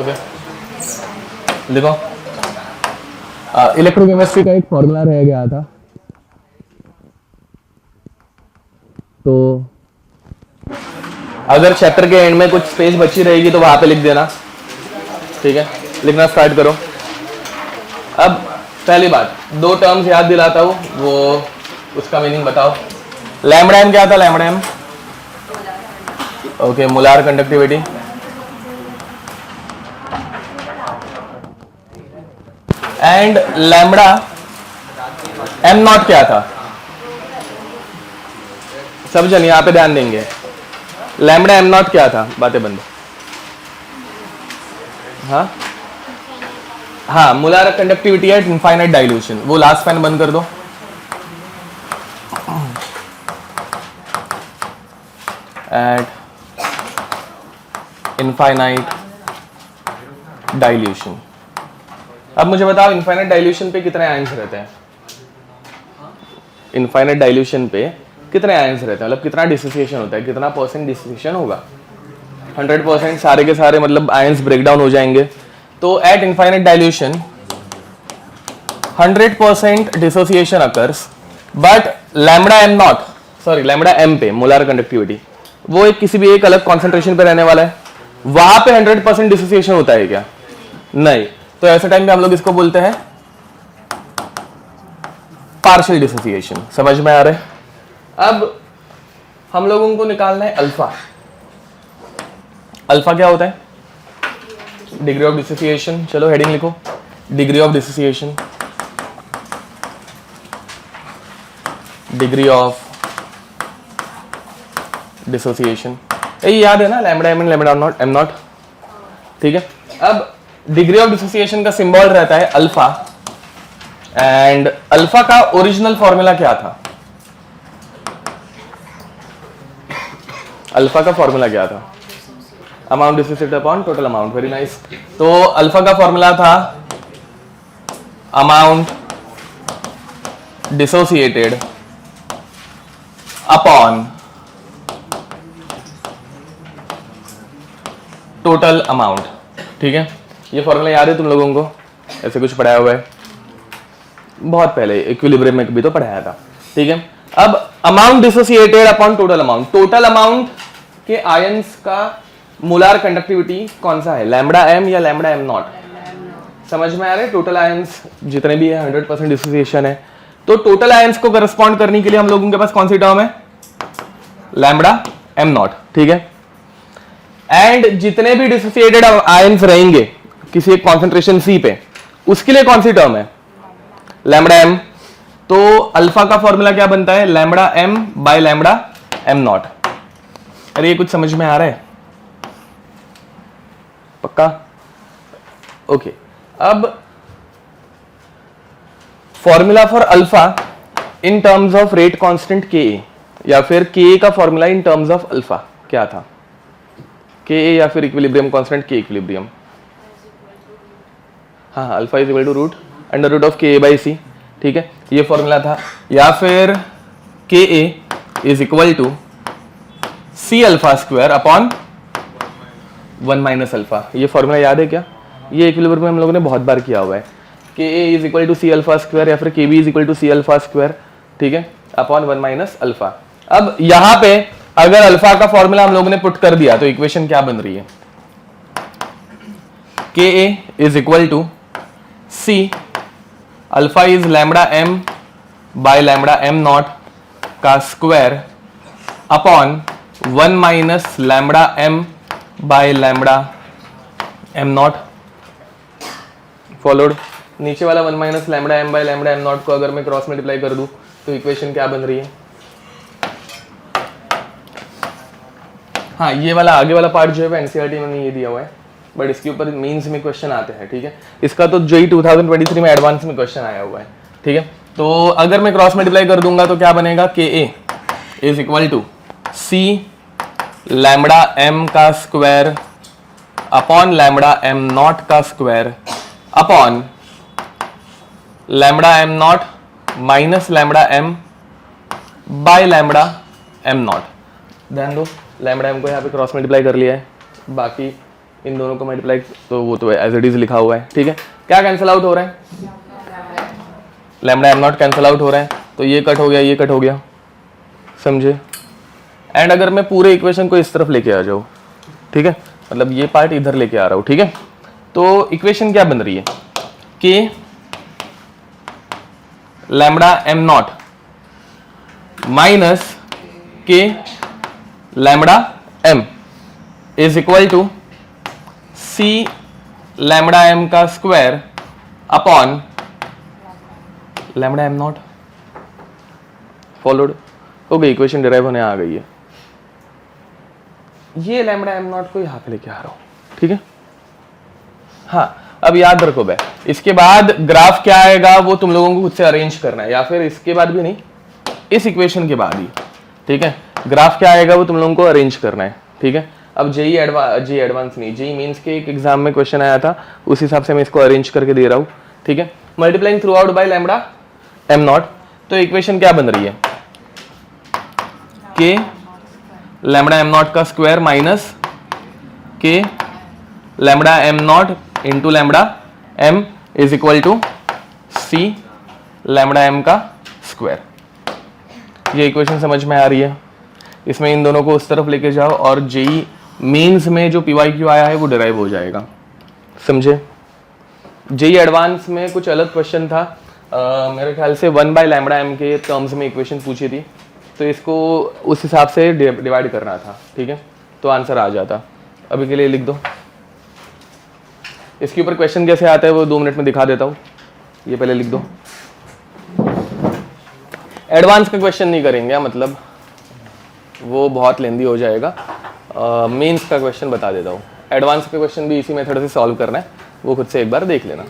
Okay देखो, electrochemistry का एक फॉर्मूला रह गया था, तो अगर चैप्टर के एंड में कुछ स्पेस बची रहेगी तो वहां पे लिख देना, ठीक है। लिखना स्टार्ट करो। अब पहली बात, दो टर्म्स याद दिलाता हूं, वो उसका मीनिंग बताओ। लैम्बडा एम क्या था? Lambda m, okay, molar conductivity. And lambda M naught क्या था? सब जन यहां पे ध्यान देंगे। लैम्बडा एम नॉट क्या था? बातें बंद। हाँ हाँ, molar conductivity eight infinite dilution. वो लास्ट फैन बंद कर दो। Eight infinite dilution. अब मुझे बताओ, इनफाइनाइट डाइल्यूशन पे कितने आयंस रहते हैं? इनफाइनाइट डाइल्यूशन पे कितने आयंस रहते हैं, मतलब कितना डिसोसिएशन होता है, कितना परसेंट डिसोसिएशन होगा? 100%, सारे के सारे मतलब आयंस ब्रेकडाउन हो जाएंगे। तो at infinite dilution 100% dissociation occurs, but lambda M naught, sorry lambda m पे मोलार कंडक्टिविटी, वो एक किसी भी एक अलग कॉन्सेंट्रेशन पे रहने वाला है, वहां पे 100% डिसोसिएशन होता है क्या? नहीं। तो ऐसे टाइम पे हम लोग इसको बोलते हैं पार्शियल डिसोसिएशन। समझ में आ रहा है? अब हम लोगों को निकालना है अल्फा। अल्फा क्या होता है? Degree of dissociation. चलो हेडिंग लिखो, degree of dissociation. Degree of dissociation यही याद है ना, lambda m and lambda naught m naught, ठीक है। अब डिग्री ऑफ डिसोसिएशन का सिंबल रहता है अल्फा, एंड अल्फा का ओरिजिनल फॉर्मूला क्या था? अल्फा का फॉर्मूला क्या था? Amount dissociated upon total amount. Very nice. तो अल्फा का फॉर्मूला था amount dissociated upon total amount, ठीक है। ये फॉर्मूला याद है तुम लोगों को? ऐसे कुछ पढ़ाया हुआ है बहुत पहले, इक्विलिब्रियम में भी तो पढ़ाया था, ठीक है। अब amount dissociated upon total amount, total amount के आयंस का मोलार कंडक्टिविटी कौन सा है? लैम्बडा एम या लैम्बडा एम नॉट? समझ में आ रहा है? टोटल आयंस जितने भी है 100% डिसोसिएशन है, तो टोटल आयंस को करस्पॉन्ड करने के लिए हम लोगों के पास कौन सी टर्म है? लैम्बडा एम नॉट, ठीक है। एंड जितने भी डिसोसिएटेड आयंस रहेंगे किसी एक कॉन्सेंट्रेशन सी पे, उसके लिए कौन सी टर्म है? Lambda m. तो अल्फा का फॉर्मूला क्या बनता है? Lambda M by lambda M naught. अरे ये कुछ समझ में आ रहा है? पक्का? ओके। अब formula for alpha in terms of rate constant K, या फिर के का formula in terms of alpha क्या था? के या फिर इक्विलिब्रियम कांस्टेंट के इक्विलिब्रियम। हाँ, alpha is equal to root under root of K by C, ठीक है, ये फॉर्मूला था। या फिर K A is equal to C alpha square upon 1 minus alpha. ये फॉर्मूला याद है क्या? ये इक्विलिब्रियम में हम लोगों ने बहुत बार किया हुआ है। K A is equal to C alpha square या फिर K B is equal to C alpha square, ठीक है, अपॉन 1 माइनस अल्फा। अब यहां पे अगर अल्फा का फॉर्मूला हम लोगों ने पुट कर दिया तो इक्वेशन क्या बन रही है? K A is equal to C alpha is lambda M by lambda am not का square upon 1 minus lambda M by lambda M nought. Followed. नीचे वाला 1 minus lambda M by lambda M nought को अगर मैं cross multiply कर दूं तो equation क्या बन रही है? हाँ, ये वाला आगे वाला पार्ट जो है एनसीईआरटी में नहीं दिया हुआ है, बट इसके ऊपर मेंस में क्वेश्चन आते हैं, ठीक है। इसका तो जेई 2023 में एडवांस में क्वेश्चन आया हुआ है, ठीक है। तो अगर मैं क्रॉस मल्टीप्लाई कर दूंगा तो क्या बनेगा? K A is equal to C lambda M का square upon lambda am not का square upon lambda M nought minus lambda M by lambda M nought. ध्यान दो, लैम्बडा एम को यहाँ पे क्रॉस मल्टीप्लाई कर लिया है, बाकी इन दोनों को मल्टीप्लाई, तो वो तो एज इट इज लिखा हुआ है, ठीक है। क्या कैंसिल आउट हो रहा है? Lambda am not cancel out हो रहा है, तो ये कट हो गया, ये कट हो गया, समझे। एंड अगर मैं पूरे इक्वेशन को इस तरफ लेके आ जाऊँ, ठीक है, मतलब ये पार्ट इधर लेके आ रहा हूँ, ठीक है, तो इक्वेशन क्या बन रही है कि lambda M nought minus K lambda M is equal to C lambda M का square upon lambda M nought. Followed हो गई, इक्वेशन डिराइव होने आ गई है। ये लैम्डा एम नॉट को यहां पे लेके आ रहा हूं, ठीक है। हाँ, अब याद रखो भाई, इसके बाद ग्राफ क्या आएगा वो तुम लोगों को खुद से अरेंज करना है, या फिर इसके बाद भी नहीं, इस इक्वेशन के बाद ही, ठीक है। ग्राफ क्या आएगा वो तुम लोगों को अरेंज करना है, ठीक है। अब जेई एडवांस नहीं, जेई मींस के एक एग्जाम में क्वेश्चन आया था, उस हिसाब से मैं इसको अरेंज करके दे रहा हूं, ठीक है। Multiplying through out by lambda M naught, तो इक्वेशन क्या बन रही है के लैम्डा एम नॉट का square minus K lambda M naught into lambda M is equal to C lambda M का स्क्वायर। ये इक्वेशन समझ में आ रही है। इसमें इन दोनों को उस तरफ लेके जाओ और जेई मीन्स में जो पीवाईक्यू आया है वो डिराइव हो जाएगा, समझे। जेई एडवांस में कुछ अलग क्वेश्चन था, मेरे ख्याल से 1 बाय लैम्डा एम के टर्म्स में इक्वेशन पूछी थी, तो इसको उस हिसाब से डिवाइड करना था, ठीक है, तो आंसर आ जाता। अभी के लिए लिख दो। इसके ऊपर क्वेश्चन कैसे आता है वो 2 मिनट में दिखा देता हूँ, ये पहले लिख दो। एडवांस का क्वेश्चन नहीं करेंगे, मतलब वो बहुत लेंदी हो जाएगा। मेंस का क्वेश्चन बता देता हूँ। एडवांस का क्वेश्चन भी इसी मेथड से सॉल्व करना है, वो खुद से एक बार देख लेना।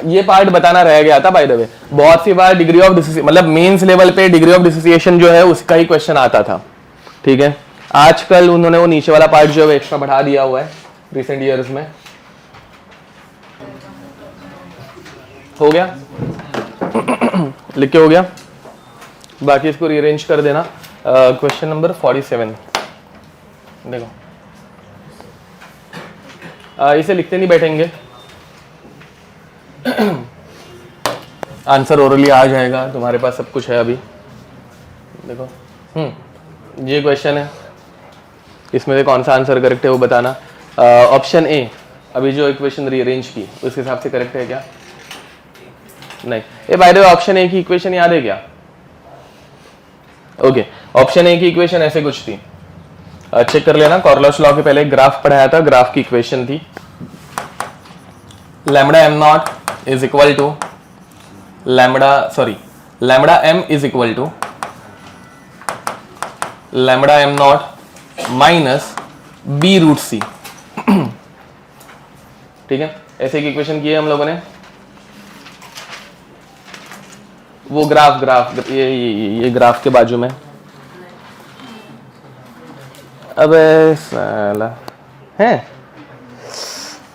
ये पार्ट बताना रह गया था बाय द वे। बहुत सी बार डिग्री ऑफ डिसोसिएशन, मतलब मेंस लेवल पे डिग्री ऑफ डिसोसिएशन जो है उसका ही क्वेश्चन आता था, ठीक है। आजकल उन्होंने वो नीचे वाला पार्ट जो है एक्स्ट्रा बढ़ा दिया हुआ है रिसेंट ईयर्स में। हो गया लिख के हो गया, बाकी इसको रीअरेंज कर देना। क्वेश्चन नंबर 47 देखो, इसे लिखते नहीं बैठेंगे, आंसर ओरली आ जाएगा, तुम्हारे पास सब कुछ है अभी। देखो ये क्वेश्चन है, इसमें से कौन सा आंसर करेक्ट है वो बताना। ऑप्शन ए, अभी जो इक्वेशन रीअरेंज की उस हिसाब से करेक्ट है क्या? नहीं। ये by the way option A की इक्वेशन याद है क्या? ओके, ऑप्शन ए की इक्वेशन ऐसे कुछ थी, चेक कर लेना। कॉर्लोस लॉ के पहले एक ग्राफ पढ़ाया था, ग्राफ की इक्वेशन थी lambda M nought is equal to lambda M is equal to lambda M nought minus B root C, ठीक है। ऐसे एक इक्वेशन की है हम लोगों ने। वो ग्राफ ये ग्राफ के बाजू में, अबे साला है।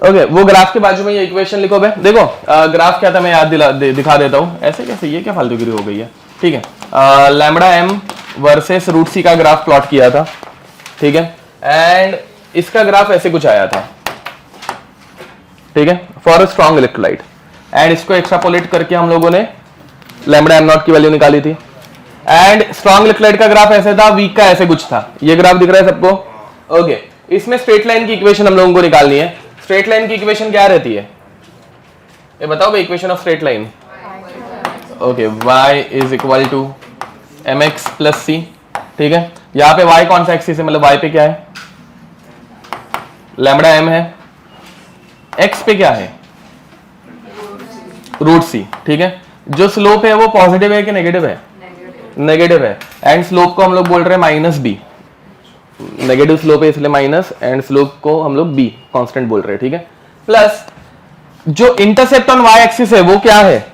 ओके, वो ग्राफ के बाजू में ये इक्वेशन लिखो बे। देखो ग्राफ क्या था मैं याद दिखा देता हूं। ऐसे कैसे, ये क्या फालतूगिरी हो गई है, ठीक है। लैम्डा एम वर्सेस रूट सी का ग्राफ प्लॉट किया था, ठीक है। एंड इसका ग्राफ ऐसे कुछ आया था, ठीक है, for a strong electrolyte. And इसको एक्सट्रापोलेट करके हम लोगों ने लैम्डा एम नॉट की वैल्यू निकाली थी। एंड स्ट्रॉन्ग इलेक्ट्रोलाइट का ग्राफ ऐसे था, वीक का ऐसे कुछ था। ये ग्राफ दिख रहा है सबको? ओके, इसमें स्ट्रेट लाइन की इक्वेशन हम लोगों को निकालनी है। स्ट्रेट लाइन की इक्वेशन क्या रहती है ये बताओ भाई, equation of straight line. Okay, y is equal to M X plus C, ठीक है। यहाँ पे y कौन सा एक्सिस है, मतलब y पे क्या है? लैम्डा एम है, x पे क्या है? रूट सी, ठीक है। जो स्लोप है वो पॉजिटिव है कि नेगेटिव है? नेगेटिव है। एंड स्लोप को हम लोग बोल रहे हैं माइनस बी, नेगेटिव स्लोप है इसलिए माइनस, एंड स्लोप को हम लोग बी कांस्टेंट बोल रहे हैं, ठीक है। प्लस जो इंटरसेप्ट ऑन वाई एक्सिस है वो क्या है?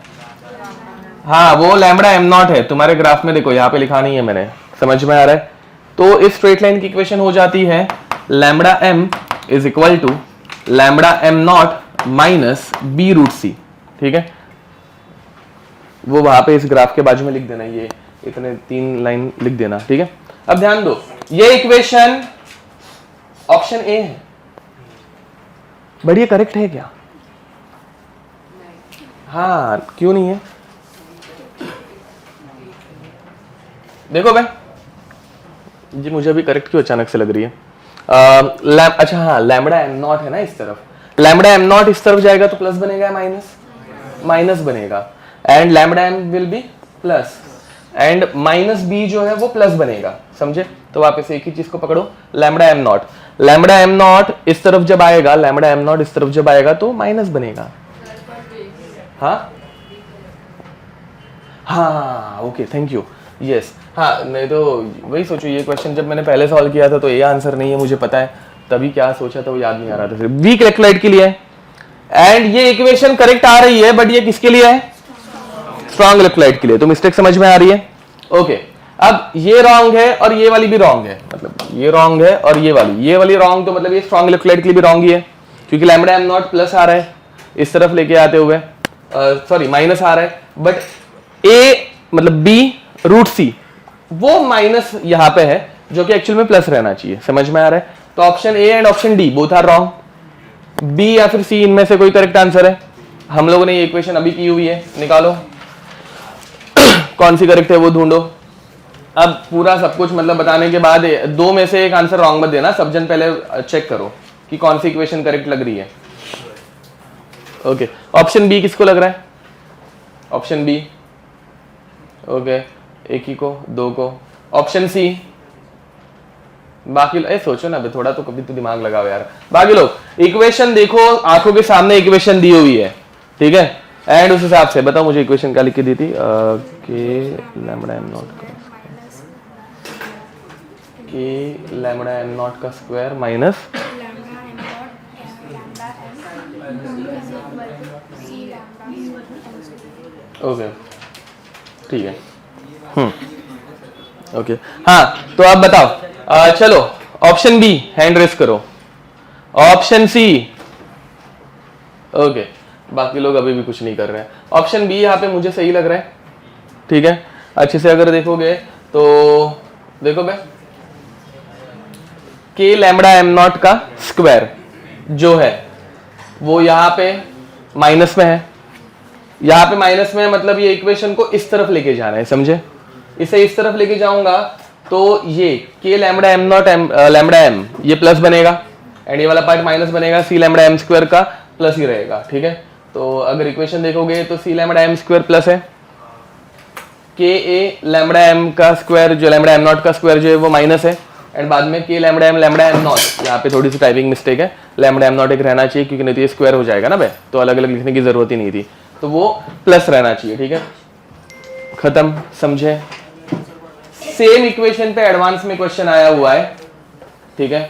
हाँ, वो लैम्डा एम नॉट है। तुम्हारे ग्राफ में देखो, यहाँ पे लिखा नहीं है मैंने, समझ में आ रहा है? तो इस स्ट्रेट लाइन की इक्वेशन हो जाती है lambda M is equal to lambda M nought minus B root C, ठीक है। वो वहां पे इस ग्राफ के बाजू में लिख देना, ये इतने 3 लाइन लिख देना, ठीक है। अब ध्यान दो, ये इक्वेशन ऑप्शन ए है, बट ये करेक्ट है क्या? हाँ, क्यों नहीं है? देखो भाई जी, मुझे अभी करेक्ट क्यों अचानक से लग रही है? अच्छा हाँ, लैम्बडा एम नॉट है ना इस तरफ, लैम्बडा एम नॉट इस तरफ जाएगा तो प्लस बनेगा, माइनस माइनस बनेगा, and lambda m will be plus, and minus b जो है वो प्लस बनेगा, समझे? तो वापस एक ही चीज को पकड़ो, lambda M naught, lambda am not इस तरफ जब आएगा, लैम्बडा एम नॉट इस तरफ जब आएगा तो माइनस बनेगा। हाँ हाँ, ओके, थैंक यू, यस। हाँ, नहीं तो वही सोचो, ये क्वेश्चन जब मैंने पहले सॉल्व किया था तो ये आंसर नहीं है, मुझे पता है, तभी क्या सोचा था वो याद नहीं आ रहा था, फिर वीक इलेक्ट्रोलाइट के लिए है, एंड ये इक्वेशन करेक्ट आ रही है, बट ये किसके लिए है? स्ट्रॉन्ग इलेक्ट्रोलाइट के लिए। तो मिस्टेक समझ में आ रही है? ओके, अब ये रॉन्ग है और ये वाली भी रॉन्ग है, मतलब ये रॉन्ग है और ये वाली रॉन्ग, तो मतलब ये स्ट्रॉन्ग इलेक्ट्रोलाइट के लिए भी रॉन्ग ही है, क्योंकि लैम्बडा एम नॉट प्लस आ रहा है इस तरफ लेके आते हुए, सॉरी माइनस आ रहा है, बट ए मतलब बी रूट सी वो माइनस यहां पे है, जो कि एक्चुअल में प्लस रहना चाहिए, समझ में आ रहा है? तो option A and option D both are wrong, B या फिर सी इनमें से कोई करेक्ट आंसर है। हम लोगों ने ये इक्वेशन अभी की हुई है, निकालो कौन सी करेक्ट है वो ढूंढो। अब पूरा सब कुछ मतलब बताने के बाद दो में से एक आंसर रॉन्ग मत देना, सब जन पहले चेक करो कि कौन सी इक्वेशन करेक्ट लग रही है। ओके, ऑप्शन बी किसको लग रहा है? ऑप्शन बी, ओके, एक ही को, दो को। ऑप्शन सी, बाकी सोचो ना, थोड़ा तो कभी तो दिमाग लगाओ यार। बाकी लोग इक्वेशन देखो, आंखों के सामने इक्वेशन दी हुई है, ठीक है, एंड उस हिसाब से बताओ मुझे इक्वेशन क्या लिख के दी थी, के लैम्बडा एम नॉट का, के लैम्बडा एम नॉट का स्क्वायर माइनस ओके, ठीक है, ओके, हाँ, तो आप बताओ, चलो ऑप्शन बी हैंड रेस करो, ऑप्शन सी, ओके, बाकी लोग अभी भी कुछ नहीं कर रहे हैं। ऑप्शन बी यहाँ पे मुझे सही लग रहा है, ठीक है, अच्छे से अगर देखोगे तो देखो भाई, के लैम्बडा एम नॉट का स्क्वायर जो है वो यहाँ पे माइनस में है, यहाँ पे माइनस में है, मतलब ये इक्वेशन को इस तरफ लेके जाना है, समझे? इसे इस तरफ लेके जाऊंगा तो ये K lambda M naught lambda m ये प्लस बनेगा, एंड ये वाला पार्ट माइनस बनेगा, सी लैम्बडा एम स्क्वायर का प्लस ही रहेगा, ठीक है? तो अगर इक्वेशन देखोगे तो C lambda m square plus है, के ए लैम्बडा एम का स्क्वायर जो लैम्बडा एम नॉट का स्क्वायर जो है वो माइनस है, एंड बाद में के लैम्बडा एम नॉट, यहाँ पे थोड़ी सी टाइपिंग मिस्टेक है, लैम्बडा एम नॉट एक रहना चाहिए क्योंकि नहीं तो ये स्क्वायर हो जाएगा ना भाई, तो अलग अलग लिखने की जरूरत ही नहीं थी, तो वो प्लस रहना चाहिए, ठीक है? खत्म, समझे? सेम इक्वेशन पे एडवांस में क्वेश्चन आया हुआ है, ठीक है,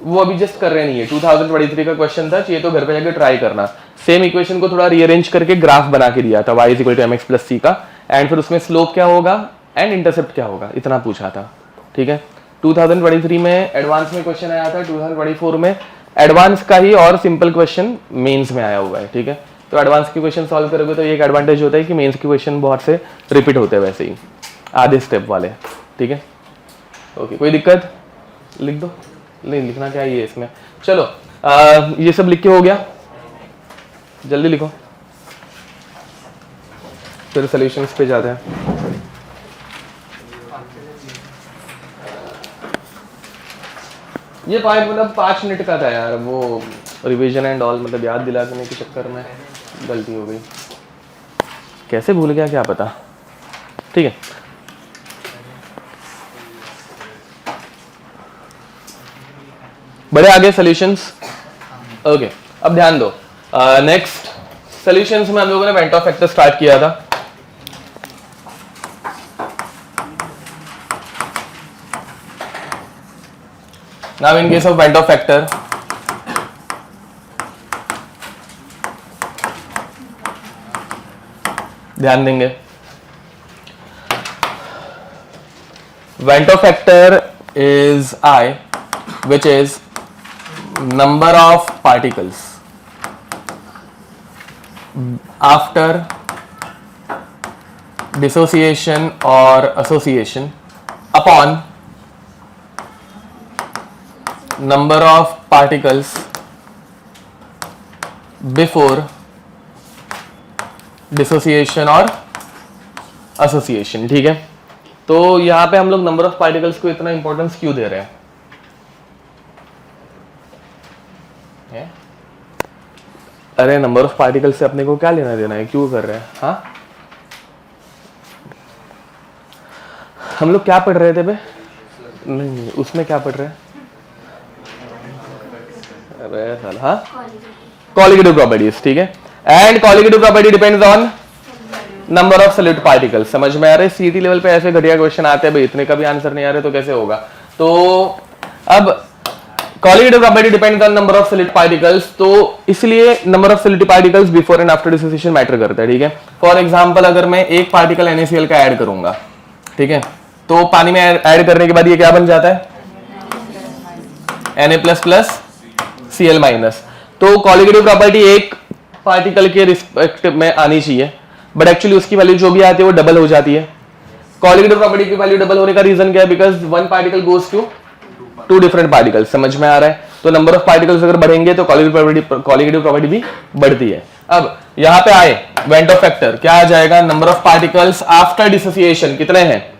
वो अभी जस्ट कर रहे नहीं है, 2023 का क्वेश्चन था, चाहिए तो घर पे जाके ट्राई करना। सेम इक्वेशन को थोड़ा रीअरेंज करके ग्राफ बना के दिया था, y = mx + c का, एंड फिर उसमें स्लोप क्या होगा एंड इंटरसेप्ट क्या होगा, इतना पूछा था, ठीक है? 2023 में एडवांस में क्वेश्चन आया था, 2024 में एडवांस का ही और सिंपल क्वेश्चन मेंस में आया हुआ है, ठीक है? तो एडवांस के क्वेश्चन सॉल्व करोगे तो एक एडवांटेज होता है कि मेंस के क्वेश्चन बहुत से रिपीट होते हैं वैसे ही, आधे स्टेप वाले, ठीक है? ओके, कोई दिक्कत? लिख दो, नहीं लिखना क्या है इसमें, चलो ये सब लिख के हो गया, जल्दी लिखो, फिर सॉल्यूशंस पे जाते हैं। ये पॉइंट मतलब 5 मिनट का था यार, वो रिवीजन एंड ऑल मतलब याद दिलाने के चक्कर में गलती हो गई, कैसे भूल गया क्या पता, ठीक है? बड़े आगे सॉल्यूशंस, ओके, अब ध्यान दो, नेक्स्ट सॉल्यूशंस में हम लोगों ने वेंट ऑफ फैक्टर स्टार्ट किया था, now in case of went Hoff factor ध्यान देंगे, went Hoff factor is I, which is number of particles after dissociation or association upon number of particles before dissociation और association. ठीक है, तो यहां पे हम लोग नंबर ऑफ पार्टिकल्स को इतना इंपॉर्टेंस क्यों दे रहे हैं? अरे नंबर ऑफ पार्टिकल्स से अपने को क्या लेना देना है, क्यों कर रहे हैं? हाँ, हम लोग क्या पढ़ रहे थे बे? नहीं, उसमें क्या पढ़ रहे हैं? अरे साल, हाँ, कॉलिगेटिव प्रॉपर्टीज। ठीक है, and colligative property depends on number of solid particles. समझ में आ रहे? सीटी लेवल पे ऐसे घटिया क्वेश्चन आते हैं भाई, इतने का भी आंसर नहीं आ रहे तो कैसे होगा? तो अब colligative property depends on number of solid particles, तो इसलिए number of solid particles before and after dissociation matter करता है। ठीक है, फॉर एग्जांपल अगर मैं एक पार्टिकल NaCl का ऐड करूंगा, ठीक है, तो पानी में ऐड करने के बाद ये क्या बन जाता है? Na++Cl-। तो कॉलिगेटिव प्रॉपर्टी एक पार्टिकल के रिस्पेक्ट में आनी चाहिए, बट एक्चुअली उसकी वैल्यू जो भी आती है वो डबल हो जाती है। कॉलिगेटिव प्रॉपर्टी की वैल्यू डबल होने का रीजन क्या है? Because one particle goes to two different particles. समझ में आ रहा है? तो नंबर ऑफ पार्टिकल्स अगर बढ़ेंगे तो कॉलिगेटिव प्रॉपर्टी भी बढ़ती है। अब यहां पे आए वेंट ऑफ फैक्टर, क्या आ जाएगा? Number of particles after dissociation कितने हैं?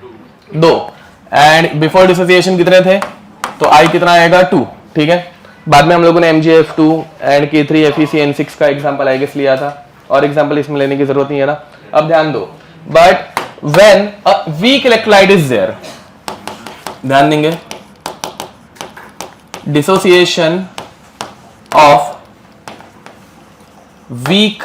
2, एंड बिफोर डिसोसिएशन कितने थे? तो I कितना आएगा? 2। ठीक है, बाद में हम लोगों ने MgF2 एंड K3FeCN6 का एग्जांपल आई गेस लिया था, और एग्जांपल इसमें लेने की जरूरत नहीं है ना। अब ध्यान दो, but when a weak electrolyte is there, ध्यान देंगे, डिसोसिएशन ऑफ वीक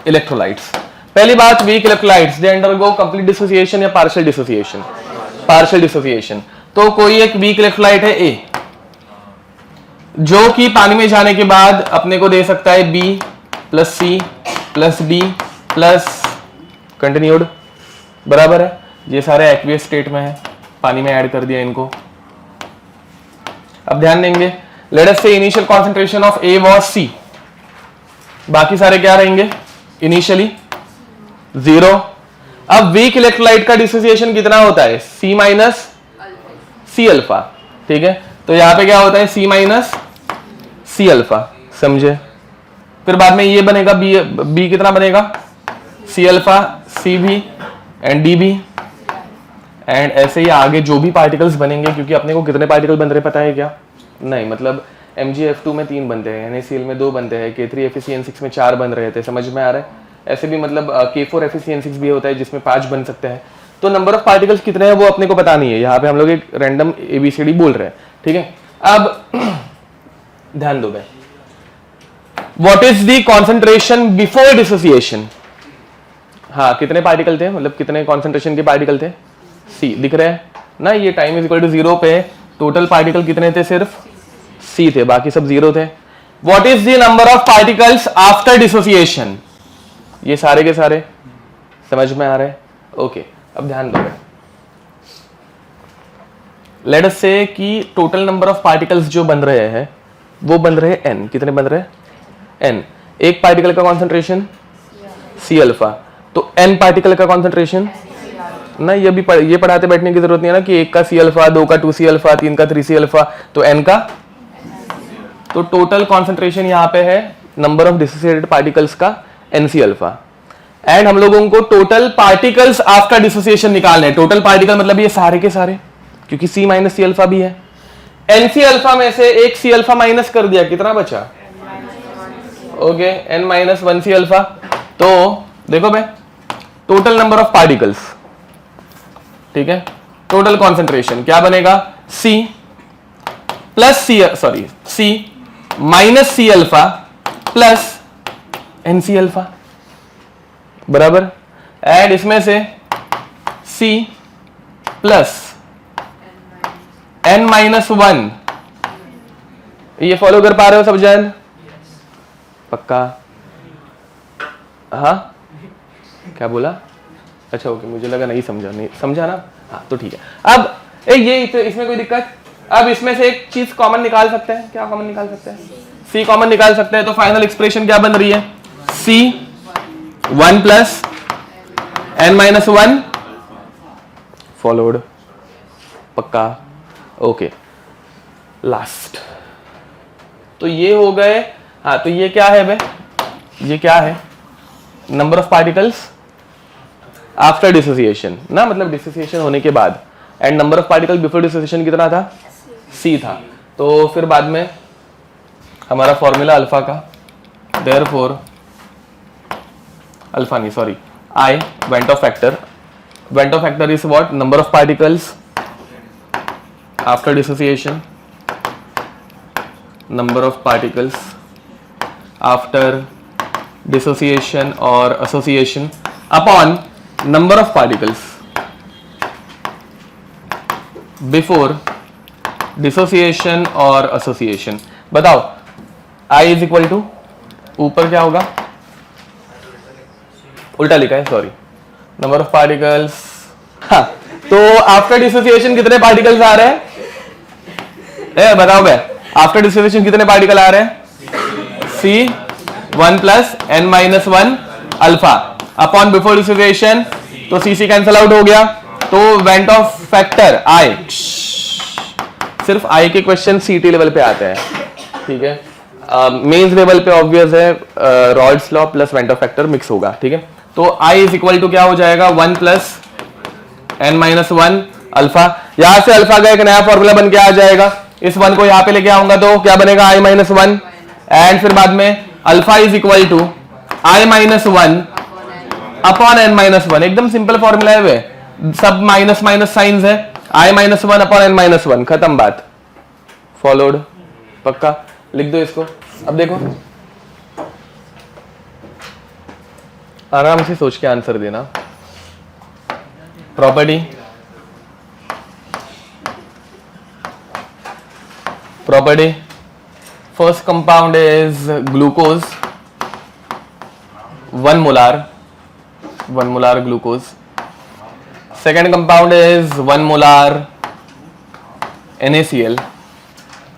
इलेक्ट्रोलाइट्स। पहली बात, weak electrolytes they undergo complete dissociation या पार्शियल डिसोसिएशन? Partial dissociation. तो कोई एक वीक इलेक्ट्रोलाइट है A, जो कि पानी में जाने के बाद अपने को दे सकता है B+C+D प्लस कंटिन्यूड, बराबर है? ये सारे एक्वियस स्टेट में है, पानी में ऐड कर दिया इनको। अब ध्यान देंगे, लेट अस से initial concentration of A was C, बाकी सारे क्या रहेंगे? इनिशियली 0। अब वीक इलेक्ट्रोलाइट का डिसोसिएशन कितना होता है? C- alpha. ठीक है, तो यहां पे क्या होता है? C- अल्फा, समझे? फिर बाद में ये बनेगा B कितना बनेगा? C अल्फा, C भी एंड D भी, एंड ऐसे ही आगे जो भी पार्टिकल्स बनेंगे, क्योंकि अपने को कितने पार्टिकल बन रहे पता है क्या? नहीं, मतलब MgF2 में 3 बनते हैं, NaCl में 2 बनते हैं, K3FeCN6 में 4 बन रहे थे। समझ में आ रहा है? ऐसे भी मतलब K4FeCN6 भी होता है जिसमें 5 बन सकते हैं। तो नंबर ऑफ पार्टिकल्स कितने हैं वो अपने को पता नहीं है, यहाँ पे हम लोग एक रैंडम ABCD बोल रहे हैं। ठीक है, अब ध्यान दो भाई, what is the concentration before dissociation? हाँ, कितने पार्टिकल थे, मतलब कितने कॉन्सेंट्रेशन के पार्टिकल थे? C दिख रहे हैं ना, ये टाइम इज इक्वल टू 0 पे टोटल पार्टिकल कितने थे? सिर्फ C थे, बाकी सब 0 थे। What is the number of particles after dissociation? ये सारे के सारे समझ में आ रहे हैं? ओके, अब ध्यान दो, लेट अस से कि टोटल नंबर ऑफ पार्टिकल्स जो बन रहे हैं वो बन रहे हैं N। कितने बन रहे हैं? N। एक पार्टिकल का कॉन्सेंट्रेशन C अल्फा, तो N पार्टिकल का कॉन्सेंट्रेशन ना, ये भी ये पढ़ाते बैठने की जरूरत नहीं है ना कि एक का C अल्फा, 2 का 2C अल्फा, 3 का 3C अल्फा, तो N का, तो टोटल कॉन्सेंट्रेशन यहाँ पे है नंबर ऑफ डिसोसिएटेड पार्टिकल्स का NC अल्फा, एंड हम लोगों को टोटल पार्टिकल्स आफ्टर डिसोसिएशन निकालने हैं। टोटल पार्टिकल मतलब ये सारे के सारे, क्योंकि C माइनस C अल्फा भी है। NC अल्फा में से एक C अल्फा माइनस कर दिया, कितना बचा? Okay, N-1C alpha. तो देखो भाई, टोटल नंबर ऑफ पार्टिकल्स, ठीक है, टोटल कॉन्सेंट्रेशन क्या बनेगा? C minus C alpha plus NC alpha, बराबर, एंड इसमें से C प्लस N-1। ये फॉलो कर पा रहे हो सब जन? पक्का? हाँ, क्या बोला? अच्छा ओके, मुझे लगा नहीं समझा, नहीं समझा ना? हाँ तो ठीक है। अब ये तो इसमें कोई दिक्कत? अब इसमें से एक चीज कॉमन निकाल सकते हैं, क्या कॉमन निकाल सकते हैं? C कॉमन निकाल सकते हैं, तो फाइनल एक्सप्रेशन क्या बन रही है? C1 प्लस N-1 फॉलोड पक्का? ओके, लास्ट तो ये हो गए। हाँ, तो ये क्या है बे, ये क्या है? Number of particles after dissociation ना, मतलब डिसोसिएशन होने के बाद। And number of particle before dissociation कितना था? सी था। तो फिर बाद में हमारा फॉर्मूला अल्फा का, देयरफॉर अल्फा नहीं sorry I went Hoff factor is what? Number of particles after dissociation, number of particles after dissociation or association upon number of particles before dissociation or association। बताओ, I is equal to, ऊपर क्या होगा? उल्टा लिखा है, sorry, number of particles. हाँ, तो after dissociation कितने पार्टिकल्स आ रहे हैं? बताओ भाई, आफ्टर डिसोसिएशन कितने पार्टिकल आ रहे हैं? सी 1 plus n minus 1 alpha upon before dissociation, तो सी सी कैंसल आउट हो गया, तो वेंट ऑफ फैक्टर आई। सिर्फ आई के क्वेश्चन सीटी लेवल पे आते हैं, ठीक है। मेंस लेवल पे ऑब्वियस है, Raoult's law plus van't Hoff factor mix होगा, ठीक है। तो आई इज इक्वल टू क्या हो जाएगा? 1 प्लस n माइनस 1 अल्फा। यहां से अल्फा का एक नया फॉर्मूला बन के आ जाएगा, इस 1 को यहां पे लेके आऊंगा तो क्या बनेगा? i माइनस 1 एंड फिर बाद में alpha is equal to i minus 1 upon n minus 1। एकदम सिंपल फॉर्मूला है वे, सब माइनस माइनस साइंस है। i minus 1 upon n minus 1, खत्म बात, फॉलोड। पक्का लिख दो इसको। अब देखो, आराम से सोच के आंसर देना। property first compound is glucose, 1 molar glucose. Second compound is 1 molar NaCl.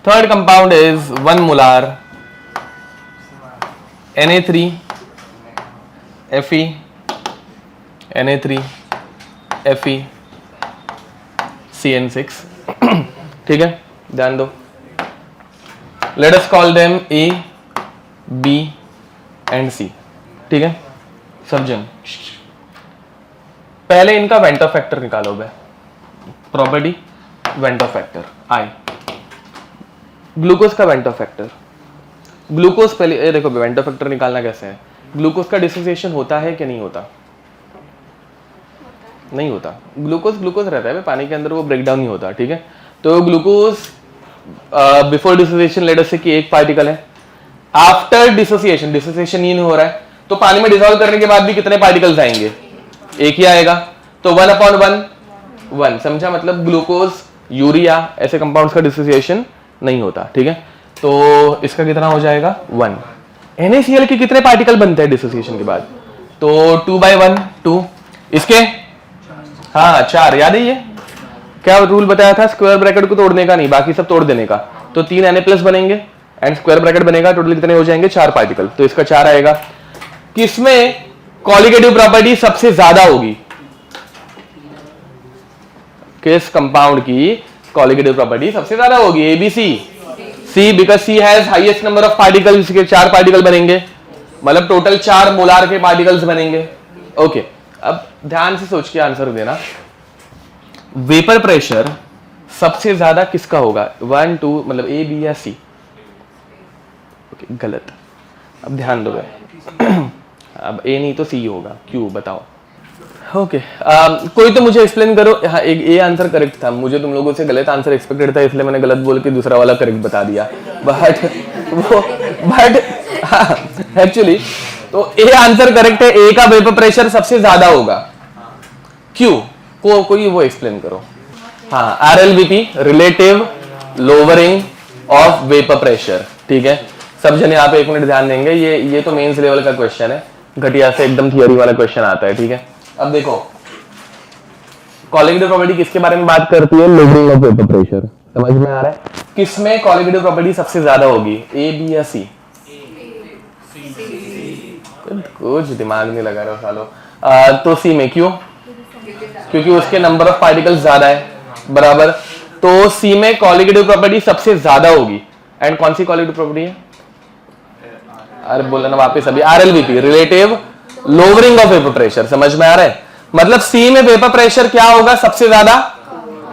Third compound is 1 molar Na3 Fe, Na3 Fe CN6। ठीक है, ध्यान दो। Let us call them A, B and C, ठीक है सब जन। पहले इनका वेंट ऑफ फैक्टर निकालो बे। प्रॉपर्टी वेंट ऑफ फैक्टर आई, ग्लूकोज का वेंट ऑफ फैक्टर। ग्लूकोज पहले ये देखो, वेंट ऑफ फैक्टर निकालना कैसे है। ग्लूकोज का डिसोसिएशन होता है कि नहीं होता? नहीं होता। ग्लूकोज रहता है पानी के अंदर, वो ब्रेक डाउन नहीं होता, ठीक है। तो glucose before dissociation let us से कि एक पार्टिकल है। आफ्टर डिसोसिएशन नहीं हो रहा है, तो पानी में डिसॉल्व करने के बाद भी कितने पार्टिकल्स आएंगे? एक ही आएगा, तो 1 अपॉन 1 समझा। मतलब ग्लूकोज, यूरिया ऐसे कंपाउंड्स का डिसोसिएशन नहीं होता, ठीक है। तो इसका कितना हो जाएगा? 1। NaCl के कितने पार्टिकल बनते हैं डिसोसिएशन के बाद? तो 2/1 2। इसके हाँ 4, याद है ये क्या रूल बताया था? स्क्वायर ब्रैकेट को तोड़ने का नहीं, बाकी सब तोड़ देने का। तो 3 Na+ बनेंगे एंड स्क्वायर ब्रैकेट बनेगा, टोटल कितने हो जाएंगे? 4 पार्टिकल। तो इसका 4 आएगा। किसमें कॉलिगेटिव प्रॉपर्टी सबसे ज्यादा होगी? किस कंपाउंड की कॉलिगेटिव प्रॉपर्टी सबसे ज्यादा होगी? ABC, C, because C has highest number of particles. इसके 4 पार्टिकल बनेंगे, मतलब टोटल 4 मोलार के पार्टिकल्स बनेंगे। ओके, अब ध्यान से सोच के आंसर देना। वेपर प्रेशर सबसे ज्यादा किसका होगा? 1 2 मतलब A, B या C? ओके, गलत। अब ध्यान दो, अब A नहीं तो C होगा। क्यों बताओ? ओके, कोई तो मुझे एक्सप्लेन करो। हाँ, एक A आंसर करेक्ट था, मुझे तुम लोगों से गलत आंसर एक्सपेक्टेड था, इसलिए मैंने गलत बोल के दूसरा वाला करेक्ट बता दिया। बट एक्चुअली तो A आंसर करेक्ट है। A का वेपर प्रेशर सबसे ज्यादा होगा। क्यों? कोई वो एक्सप्लेन करो। हाँ, RLVP, relative lowering of vapour pressure, ठीक है। सब जन यहाँ पे 1 मिनट ध्यान देंगे। ये तो मेंस लेवल का क्वेश्चन है, घटिया से एकदम थियोरी वाला क्वेश्चन आता है, ठीक है। अब देखो, कॉलिगेटिव प्रॉपर्टी किसके बारे में बात करती है? Lowering of vapour pressure. समझ में आ रहा है? किसमें कॉलिगेटिव प्रॉपर्टी सबसे ज्यादा होगी? A, B या C? कुछ दिमाग नहीं लगा रहे हो सालो। तो C में। क्यों? क्योंकि उसके नंबर ऑफ पार्टिकल्स ज्यादा है, बराबर। तो सी में कॉलिगेटिव प्रॉपर्टी सबसे ज्यादा होगी। एंड कौन सी कॉलिगेटिव प्रॉपर्टी है? अरे बोला ना वापस अभी, RLVP, relative lowering of vapour pressure. समझ में आ रहा है? मतलब सी में वेपर प्रेशर क्या होगा सबसे ज्यादा?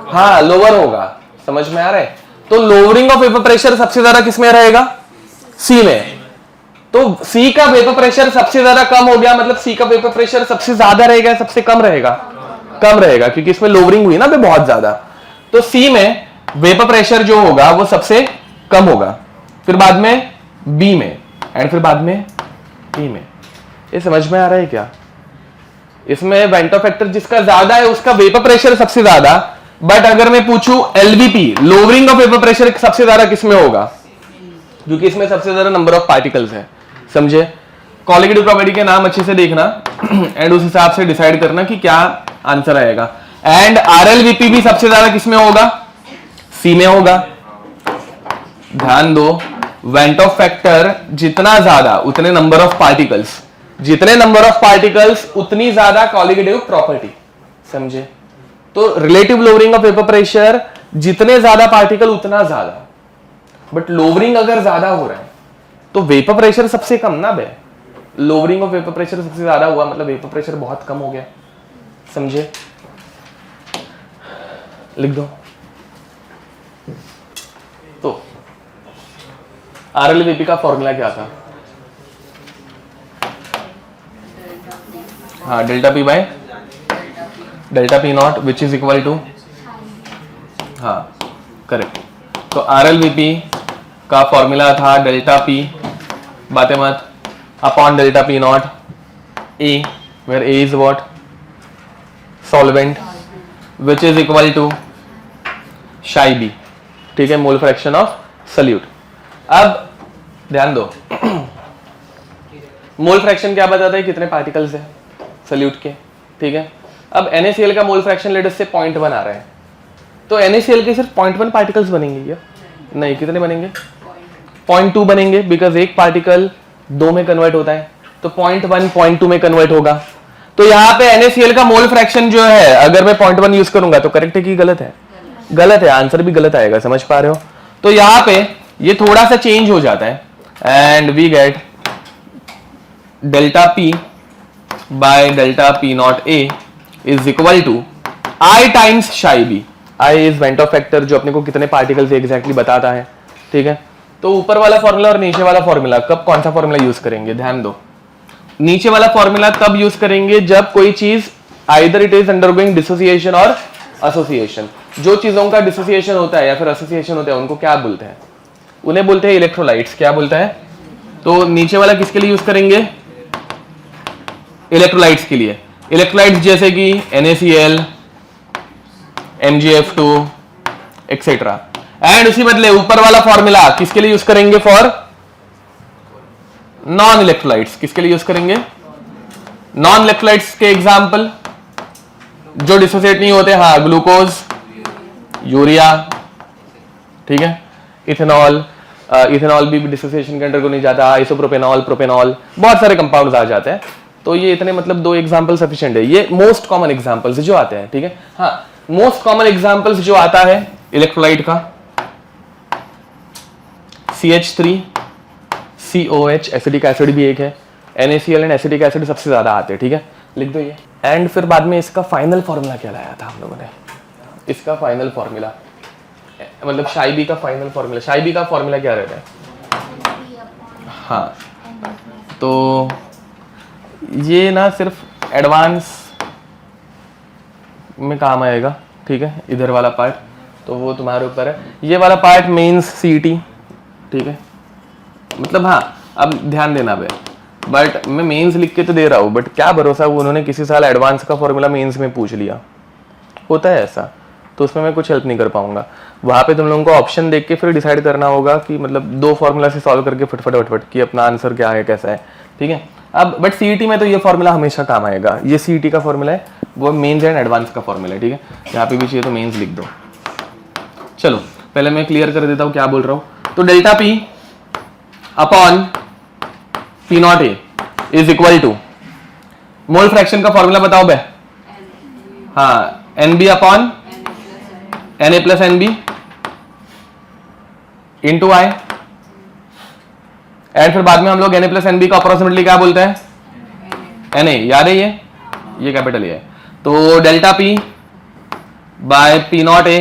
हाँ, लोअर होगा। समझ में आ रहा है? तो लोअरिंग ऑफ वेपर प्रेशर सबसे ज्यादा किसमें रहेगा? सी में। तो सी का वेपर प्रेशर सबसे ज्यादा कम हो गया, मतलब सी का वेपर प्रेशर सबसे ज्यादा रहेगा, सबसे कम रहेगा? कम रहेगा, क्योंकि इसमें लोअरिंग हुई ना बहुत ज्यादा। तो सी में वेपर प्रेशर जो होगा वो सबसे कम होगा, फिर बाद में बी में, एंड फिर बाद में ई में। ये समझ में आ रहा है क्या? इसमें वेंटो फैक्टर जिसका ज्यादा है उसका वेपर प्रेशर सबसे ज्यादा, बट अगर मैं पूछूं LVP, lowering of vapour pressure सबसे ज्यादा किसमें होगा? क्योंकि इसमें सबसे ज्यादा नंबर ऑफ पार्टिकल्स है। समझे? कॉलिगेटिव प्रॉपर्टी के नाम अच्छे से देखना एंड उस हिसाब से डिसाइड करना कि क्या आंसर आएगा। एंड RLVP भी सबसे ज्यादा किसमें होगा? सी में होगा। ध्यान दो, वेंटो फैक्टर जितना ज्यादा उतने नंबर ऑफ पार्टिकल्स, जितने नंबर ऑफ पार्टिकल्स उतनी ज्यादा कॉलिगेटिव प्रॉपर्टी। समझे? तो relative lowering of vapour pressure जितने ज्यादा पार्टिकल उतना ज्यादा, बट लोअरिंग अगर ज्यादा हो रहा है तो वेपर प्रेशर सबसे कम ना बे। लोअरिंग ऑफ वेपर प्रेशर सबसे ज्यादा हुआ मतलब वेपर प्रेशर बहुत कम हो गया। समझे? लिख दो। तो RLVP का फॉर्मूला क्या था? हाँ, delta P by delta P naught which is equal to, हाँ करेक्ट। तो RLVP का फॉर्मूला था डेल्टा P, बातें मत, upon delta P not A, where A is what? Solvent, which is equal to psi B। ठीक है, mole fraction of solute. अब ध्यान दो, मोल फ्रैक्शन क्या बताता है? कितने पार्टिकल्स है सल्यूट के। ठीक है, अब NaCl का मोल फ्रैक्शन लेट से 0.1 आ रहा है, तो NaCl के सिर्फ 0.1 पार्टिकल्स बनेंगे क्या? नहीं, कितने बनेंगे? 0.2 बनेंगे, बिकॉज एक पार्टिकल 2 में कन्वर्ट होता है, तो 0.1 0.2 में कन्वर्ट होगा। तो यहाँ पे NaCl का मोल फ्रैक्शन जो है, अगर मैं 0.1 यूज करूंगा तो करेक्ट है कि गलत है? गलत है, आंसर भी गलत आएगा। समझ पा रहे हो? तो यहाँ पे ये थोड़ा सा चेंज हो जाता है and we get delta P by delta P not A is equal to I times psi B। I is van't Hoff factor जो अपने को कितने पार्टिकल्स एग्जैक्टली बताता है। ठीक है, तो ऊपर वाला फॉर्मूला और नीचे वाला फॉर्मूला कब कौन सा फॉर्मूला यूज करेंगे? ध्यान दो, नीचे वाला फॉर्मूला तब यूज करेंगे जब कोई चीज either it is undergoing dissociation और एसोसिएशन। जो चीजों का डिसोसिएशन होता है या फिर एसोसिएशन होता है उनको क्या बोलते हैं? उन्हें बोलते हैं इलेक्ट्रोलाइट्स। क्या बोलता है? तो नीचे वाला किसके लिए यूज करेंगे? इलेक्ट्रोलाइट्स के लिए। इलेक्ट्रोलाइट्स जैसे कि NaCl, MgF2 एक्सेट्रा। एंड उसी बदले ऊपर वाला फॉर्मूला किसके लिए यूज करेंगे? For non electrolytes. किसके लिए यूज करेंगे? नॉन इलेक्ट्रोलाइट्स के एग्जाम्पल जो डिसोसिएट नहीं होते, हाँ, ग्लूकोज, यूरिया, ठीक है, इथेनॉल। इथेनॉल भी डिसोसिएशन के अंडर को नहीं जाता, आइसोप्रोपेनॉल, प्रोपेनॉल, बहुत सारे कंपाउंड्स आ जाते हैं। तो ये इतने मतलब 2 एग्जांपल सफिशिएंट है। ये मोस्ट कॉमन एग्जांपल्स जो आते हैं। ठीक है, हाँ, मोस्ट कॉमन एग्जांपल्स जो आता है इलेक्ट्रोलाइट का CH3, COH, एसिडिक एसिड भी एक है, NaCl एंड एसिडिक एसिड सबसे ज्यादा आते हैं। ठीक है, लिख दो ये। एंड फिर बाद में इसका फाइनल फॉर्मूला क्या लाया था हम लोगों ने? इसका फाइनल फॉर्मूला मतलब psi B का फाइनल फॉर्मूला। psi B का फॉर्मूला क्या रहता है? हाँ, तो ये ना सिर्फ एडवांस में काम आएगा। ठीक है, इधर वाला पार्ट तो वो तुम्हारे ऊपर है, ये वाला पार्ट मेंस CET। ठीक है, मतलब हाँ, अब ध्यान देना बे, बट मैं मेंस लिख के तो दे रहा हूँ, बट क्या भरोसा वो उन्होंने किसी साल एडवांस का फॉर्मूला मेंस में पूछ लिया, होता है ऐसा, तो उसमें मैं कुछ हेल्प नहीं कर पाऊंगा। वहाँ पे तुम लोगों को ऑप्शन देख के फिर डिसाइड करना होगा कि मतलब 2 फॉर्मूला से सॉल्व करके फटफट कि अपना आंसर क्या है, कैसा है। ठीक है, अब बट CET में तो ये फॉर्मूला हमेशा काम आएगा। ये CET का फॉर्मूला है, वो मेंस एंड एडवांस का फॉर्मूला है। ठीक है, यहाँ पे भी चाहिए तो मेंस लिख दो। चलो पहले मैं क्लियर कर देता हूँ क्या बोल रहा हूँ। तो delta P upon P not A is equal to, mole fraction का फॉर्मूला बताओ बे। हाँ, NB upon Na plus NB into I, and फिर बाद में हम लोग Na प्लस NB का अप्रोक्सीमेटली क्या बोलते हैं? Na, याद है ये कैपिटल है। तो delta P by P not A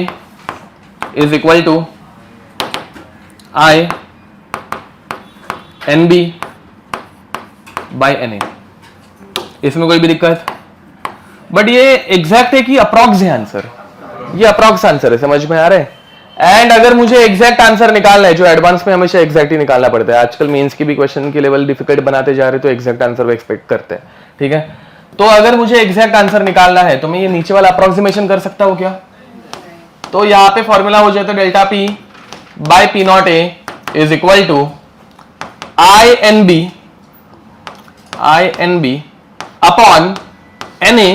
is equal to I NB by Na। इसमें कोई भी दिक्कत? बट ये एग्जैक्ट है कि अप्रॉक्स है आंसर? ये अप्रॉक्स आंसर है, समझ में आ रहा है? एंड अगर मुझे एग्जैक्ट आंसर निकालना है, जो एडवांस में हमेशा एग्जैक्ट ही निकालना पड़ता है, आजकल मेंस की भी क्वेश्चन की लेवल डिफिकल्ट बनाते जा रहे तो एग्जैक्ट आंसर वो एक्सपेक्ट करते हैं, ठीक है? तो अगर मुझे एग्जैक्ट आंसर निकालना है तो मैं ये नीचे वाला अप्रोक्सीमेशन कर सकता हूं क्या? तो यहाँ पे फॉर्मूला हो जाता है delta P by P not A is equal to I NB upon Na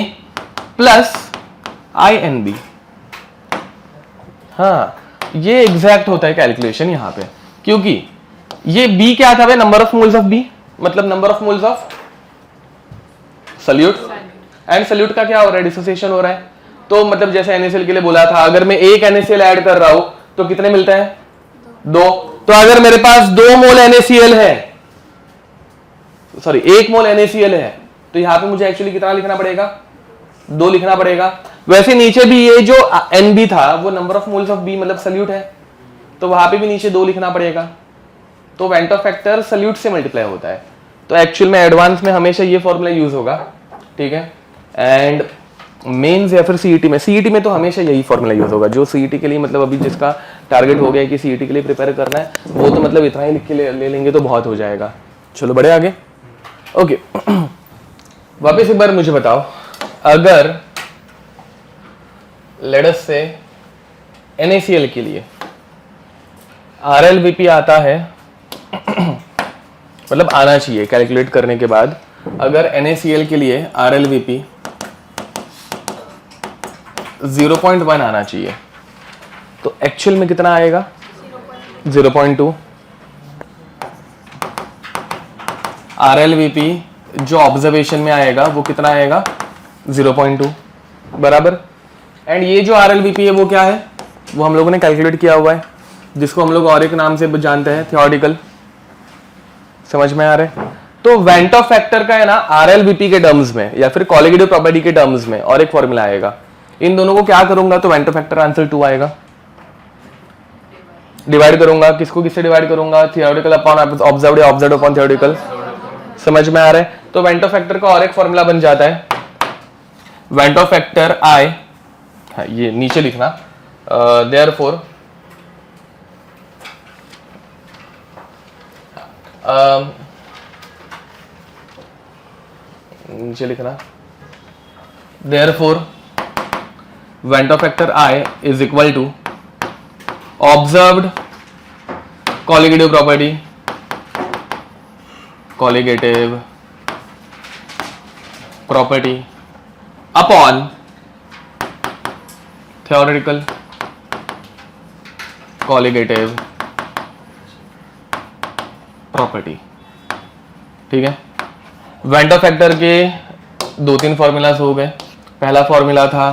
plus I NB। हाँ, ये एग्जैक्ट होता है कैलकुलेशन यहाँ पे, क्योंकि ये B क्या था भाई? Number of moles of B, मतलब number of moles of solute, and solute का क्या हो रहा है? डिसोसिएशन हो रहा है। तो मतलब जैसे NaCl के लिए बोला था, अगर मैं एक NaCl ऐड कर रहा हूं तो कितने मिलते हैं? 2। तो अगर मेरे पास 2 मोल NaCl है, सॉरी 1 मोल NaCl है, तो यहां पे मुझे एक्चुअली कितना लिखना पड़ेगा? 2 लिखना पड़ेगा। वैसे नीचे भी ये जो NB था वो number of moles of B मतलब सल्यूट है, तो वहां पे भी नीचे 2 लिखना पड़ेगा। तो वेंटो फैक्टर सल्यूट से मल्टीप्लाई होता है। तो एक्चुअल में एडवांस में हमेशा ये फॉर्मूला यूज होगा, ठीक है? एंड मेंस या फिर सीईटी में तो हमेशा यही फॉर्मूला यूज होगा। जो सीईटी के लिए मतलब अभी जिसका टारगेट हो गया है कि सीईटी के लिए प्रिपेयर करना है, वो तो मतलब इतना ही लिख के ले लेंगे तो बहुत हो जाएगा। चलो बढ़े आगे। ओके वापस एक बार मुझे बताओ, अगर लेट अस से NaCl के लिए RLVP आता है मतलब आना चाहिए कैलकुलेट करने के बाद, अगर NaCl के लिए RLVP 0.1 आना चाहिए तो एक्चुअल में कितना आएगा? 0.2। RLVP जो ऑब्जर्वेशन में आएगा वो कितना आएगा? 0.2 बराबर। एंड ये जो RLVP है वो क्या है? वो हम लोगों ने कैलकुलेट किया हुआ है, जिसको हम लोग और एक नाम से जानते हैं, थियोरेटिकल। समझ में आ रहा है? तो वेंटो फैक्टर का है ना RLVP के टर्म्स में या फिर कोलिगेटिव प्रॉपर्टी के टर्म्स में और एक फॉर्मूला आएगा। इन दोनों को क्या करूंगा तो वेंटो फैक्टर आंसर 2 आएगा। डिवाइड करूंगा, किसको किससे डिवाइड करूंगा? थियोरेटिकल अपॉन ऑब्जर्व्ड या ऑब्जर्व्ड अपॉन थियोरेटिकल। समझ में आ रहा है? तो वेंटो फैक्टर का और एक फॉर्मूला बन जाता है वेंटो फैक्टर I, हाँ, ये नीचे लिखना, देयरफॉर नीचे लिखना, therefore van't Hoff factor I is equal to observed colligative property, colligative property upon theoretical colligative property. ठीक है, वेंटो फैक्टर के 2-3 फॉर्मूलाज हो गए। पहला फॉर्मूला था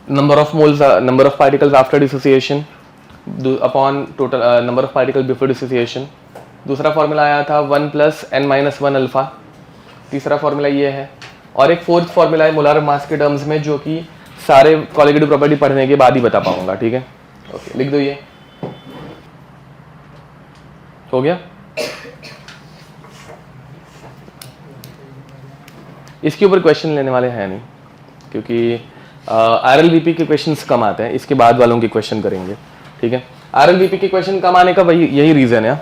number of moles, number of particles after dissociation upon total number of particle before dissociation. दूसरा formula आया था 1 + n-1 अल्फा। तीसरा फॉर्मूला ये है, और एक फोर्थ फॉर्मूला है मोलर मास के टर्म्स में, जो कि सारे कोलिगेटिव प्रॉपर्टी पढ़ने के बाद ही बता पाऊंगा। ठीक है, ओके, लिख दो। ये हो गया। इसके ऊपर क्वेश्चन लेने वाले हैं नहीं, क्योंकि RLVP के क्वेश्चंस कम आते हैं, इसके बाद वालों के क्वेश्चन करेंगे। ठीक है, RLVP के क्वेश्चन कम आने का वही यही रीजन है।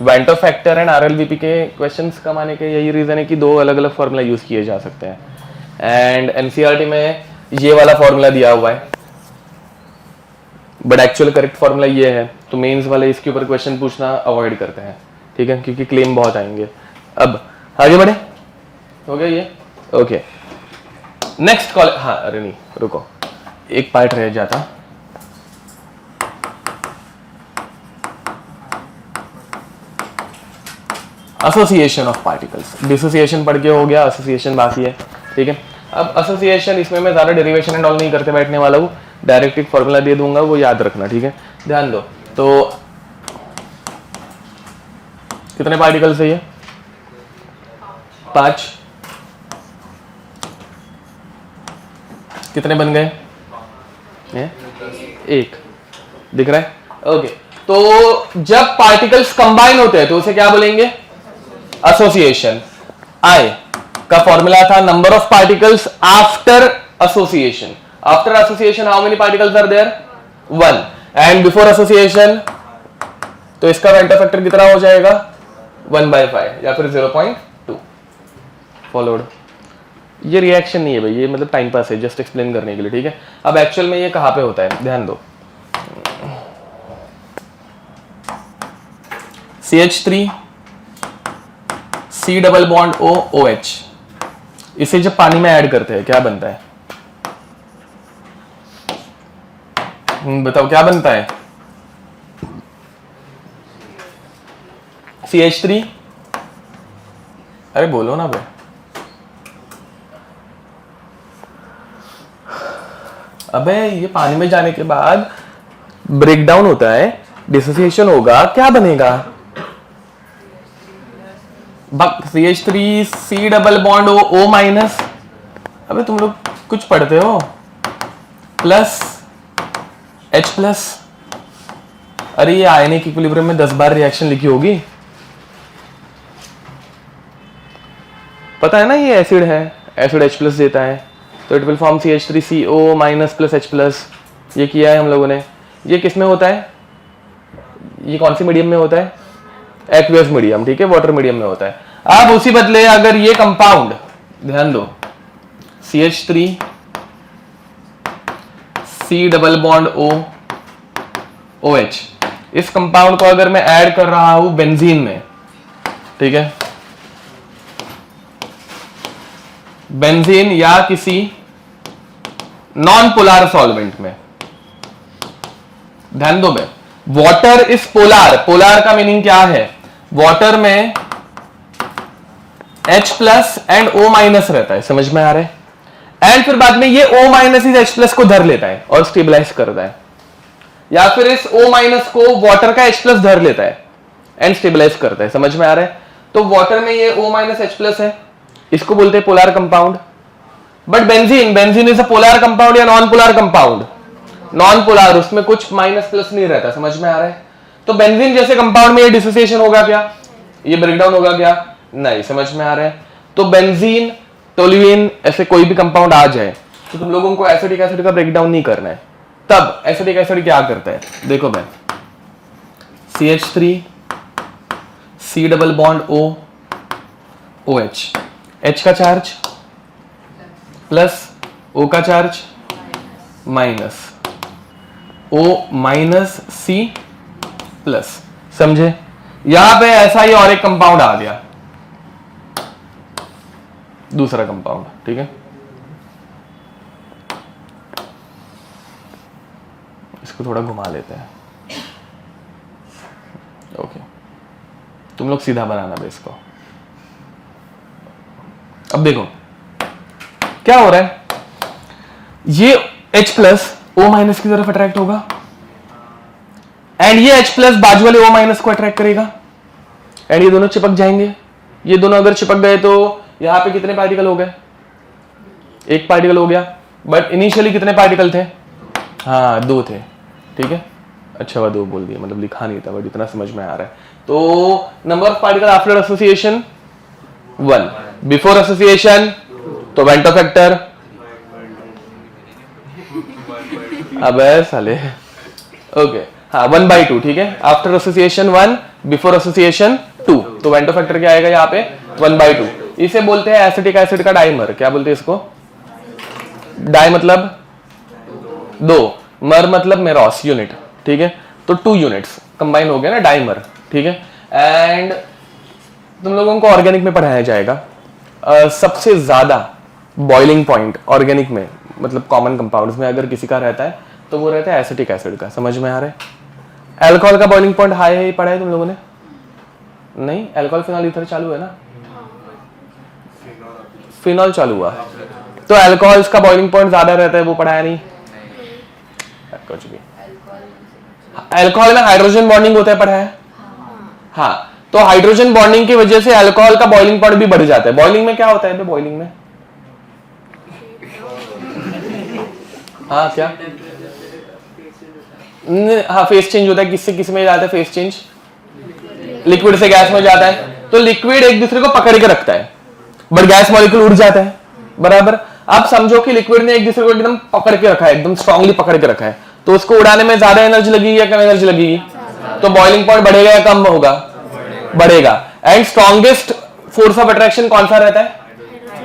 वेंटो फैक्टर एंड RLVP के क्वेश्चंस कम आने के यही रीजन है कि 2 अलग अलग फॉर्मूला यूज किए जा सकते हैं। एंड NCERT में ये वाला फॉर्मूला दिया हुआ है, बट एक्चुअल करेक्ट फॉर्मूला ये है, तो मेंस वाले इसके ऊपर क्वेश्चन पूछना अवॉइड करते हैं। ठीक है, क्योंकि क्लेम बहुत आएंगे। अब आगे बढ़े, हो गया ये, ओके। नेक्स्ट कॉल, हाँ अरे नहीं रुको, एक पार्ट रह जाता। एसोसिएशन ऑफ पार्टिकल्स, डिसोसिएशन पढ़ के हो गया, एसोसिएशन बाकी है। ठीक है, अब एसोसिएशन, इसमें मैं ज़्यादा डेरिवेशन एंड ऑल नहीं करते बैठने वाला हूँ, डायरेक्ट एक फॉर्मूला दे दूंगा, वो याद रखना, ठीक है। ध्यान दो, तो कितने पार्टिकल्स है ये? 5। कितने बन गए? 1 दिख रहा है? ओके, तो जब पार्टिकल्स कंबाइन होते हैं तो उसे क्या बोलेंगे? एसोसिएशन। आई का फॉर्मूला था number of particles after association. After association how many particles are there? 1। And before association, तो इसका वेंटर फैक्टर कितना हो जाएगा? 1/5 या फिर 0.2। फॉलोड। ये रिएक्शन नहीं है भाई, ये मतलब टाइम पास है, जस्ट एक्सप्लेन करने के लिए, ठीक है। अब एक्चुअल में ये कहां पे होता है, ध्यान दो। CH3 C double bond O OH, इसे जब पानी में ऐड करते हैं क्या बनता है? बताओ क्या बनता है? CH3, अरे बोलो ना भाई। अबे ये पानी में जाने के बाद ब्रेकडाउन होता है, डिसोसिएशन होगा, क्या बनेगा? CH3 C double bond O minus, अबे तुम लोग कुछ पढ़ते हो, प्लस H प्लस। अरे ये आयनिक इक्विलिब्रियम में 10 बार रिएक्शन लिखी होगी, पता है ना, ये एसिड है, एसिड H प्लस देता है, तो it will form CH3CO minus plus H plus. ये किया है हम लोगों ने। ये किस में होता है? ये कौन सी मीडियम में होता है? एक्वियस मीडियम, ठीक है, वाटर मीडियम में होता है। अब उसी बदले अगर ये कंपाउंड, ध्यान दो, CH3 C double bond O OH, इस कंपाउंड को अगर मैं ऐड कर रहा हूं बेंजीन में, ठीक है, बेंजीन या किसी नॉन पोलर सॉल्वेंट में, ध्यान दो बे, वाटर इज पोलर। पोलर का मीनिंग क्या है? वाटर में H plus and O minus रहता है, समझ में आ रहा है? एंड फिर बाद में ये O माइनस इस H प्लस को धर लेता है और स्टेबलाइज करता है, या फिर इस O माइनस को वाटर का H प्लस धर लेता है एंड स्टेबलाइज करता है, समझ में आ रहा है? तो वाटर में ये O माइनस H प्लस है, इसको बोलते हैं polar compound. But benzene is a polar compound या non polar compound? Non polar, उसमें कुछ माइनस प्लस नहीं रहता, समझ में आ रहा है? तो बेंजीन जैसे कंपाउंड में ये डिसोसिएशन होगा क्या? ये ब्रेकडाउन होगा क्या? नहीं, समझ में आ रहा है? तो बेंजीन, टोल्यूइन, ऐसे कोई भी कंपाउंड आ जाए तो तुम लोगों को एसिटिक एसिड का ब्रेकडाउन नहीं करना है। तब एसिटिक एसिड क्या करता है, देखो मैं, CH3 C double bond O OH, H का चार्ज प्लस O का charge minus, O minus C plus, समझे? यहां पे ऐसा ही और एक कंपाउंड आ गया, दूसरा कंपाउंड, ठीक है। इसको थोड़ा घुमा लेते हैं, ओके, तुम लोग सीधा बनाना बे इसको। अब देखो क्या हो रहा है, ये H प्लस O माइनस की तरफ अट्रैक्ट होगा एंड ये H प्लस बाजू वाले O माइनस को अट्रैक्ट करेगा एंड ये दोनों चिपक जाएंगे। ये दोनों अगर चिपक गए तो यहां पे कितने पार्टिकल हो गए? 1 पार्टिकल हो गया, बट इनिशियली कितने पार्टिकल थे? हाँ 2 थे, ठीक है। अच्छा हुआ 2 बोल दिया, मतलब लिखा नहीं था, बट इतना समझ में आ रहा है। तो number of particle after association 1, before association तो वेंटर फैक्टर, अबे साले, ओके, हाँ 1/2, ठीक है। आफ्टर एसोसिएशन 1, बिफोर एसोसिएशन 2, तो वेंटर फैक्टर क्या आएगा यहाँ पे? 1/2। इसे बोलते हैं एसिटिक एसिड का डाइमर। क्या बोलते हैं इसको? डाई मतलब 2, मर मतलब मेरॉस, यूनिट, ठीक है। तो 2 यूनिट्स कंबाइन हो गया ना, डाइमर, ठीक है। एंड तुम लोगों को ऑर्गेनिक में पढ़ाया जाएगा सबसे ज्यादा बॉइलिंग पॉइंट ऑर्गेनिक में, मतलब कॉमन कंपाउंड्स में अगर किसी का रहता है तो वो रहता है एसिटिक एसिड का, समझ में आ रहा है? अल्कोहल का बॉइलिंग पॉइंट हाई है, पढ़ा है तुम लोगों ने? नहीं, अल्कोहल फिनॉल ईथर चालू है ना, फिनॉल चालू हुआ, तो अल्कोहल्स का बॉइलिंग पॉइंट ज्यादा रहता है, वो पढ़ाया नहीं कुछ भी। अल्कोहल में हाइड्रोजन बॉन्डिंग होता है, पढ़ाया? हाँ, तो हाइड्रोजन बॉन्डिंग की वजह से अल्कोहल का बॉइलिंग पॉइंट भी बढ़ जाता है। बॉइलिंग में क्या होता है? बॉइलिंग में हाँ क्या, हाँ फेस चेंज होता है। किससे किस में जाता है फेस चेंज? लिक्विड से गैस में जाता है। तो लिक्विड एक दूसरे को पकड़ के रखता है, बट गैस मॉलिक्यूल उड़ जाता है, बराबर। अब समझो कि लिक्विड ने एक दूसरे को एकदम पकड़ के रखा है, एकदम स्ट्रांगली पकड़ के रखा है, तो उसको उड़ाने में ज्यादा एनर्जी लगेगी या कम एनर्जी लगेगी? तो बॉइलिंग पॉइंट बढ़ेगा या कम होगा? बढ़ेगा। And strongest force of attraction कौन सा रहता है?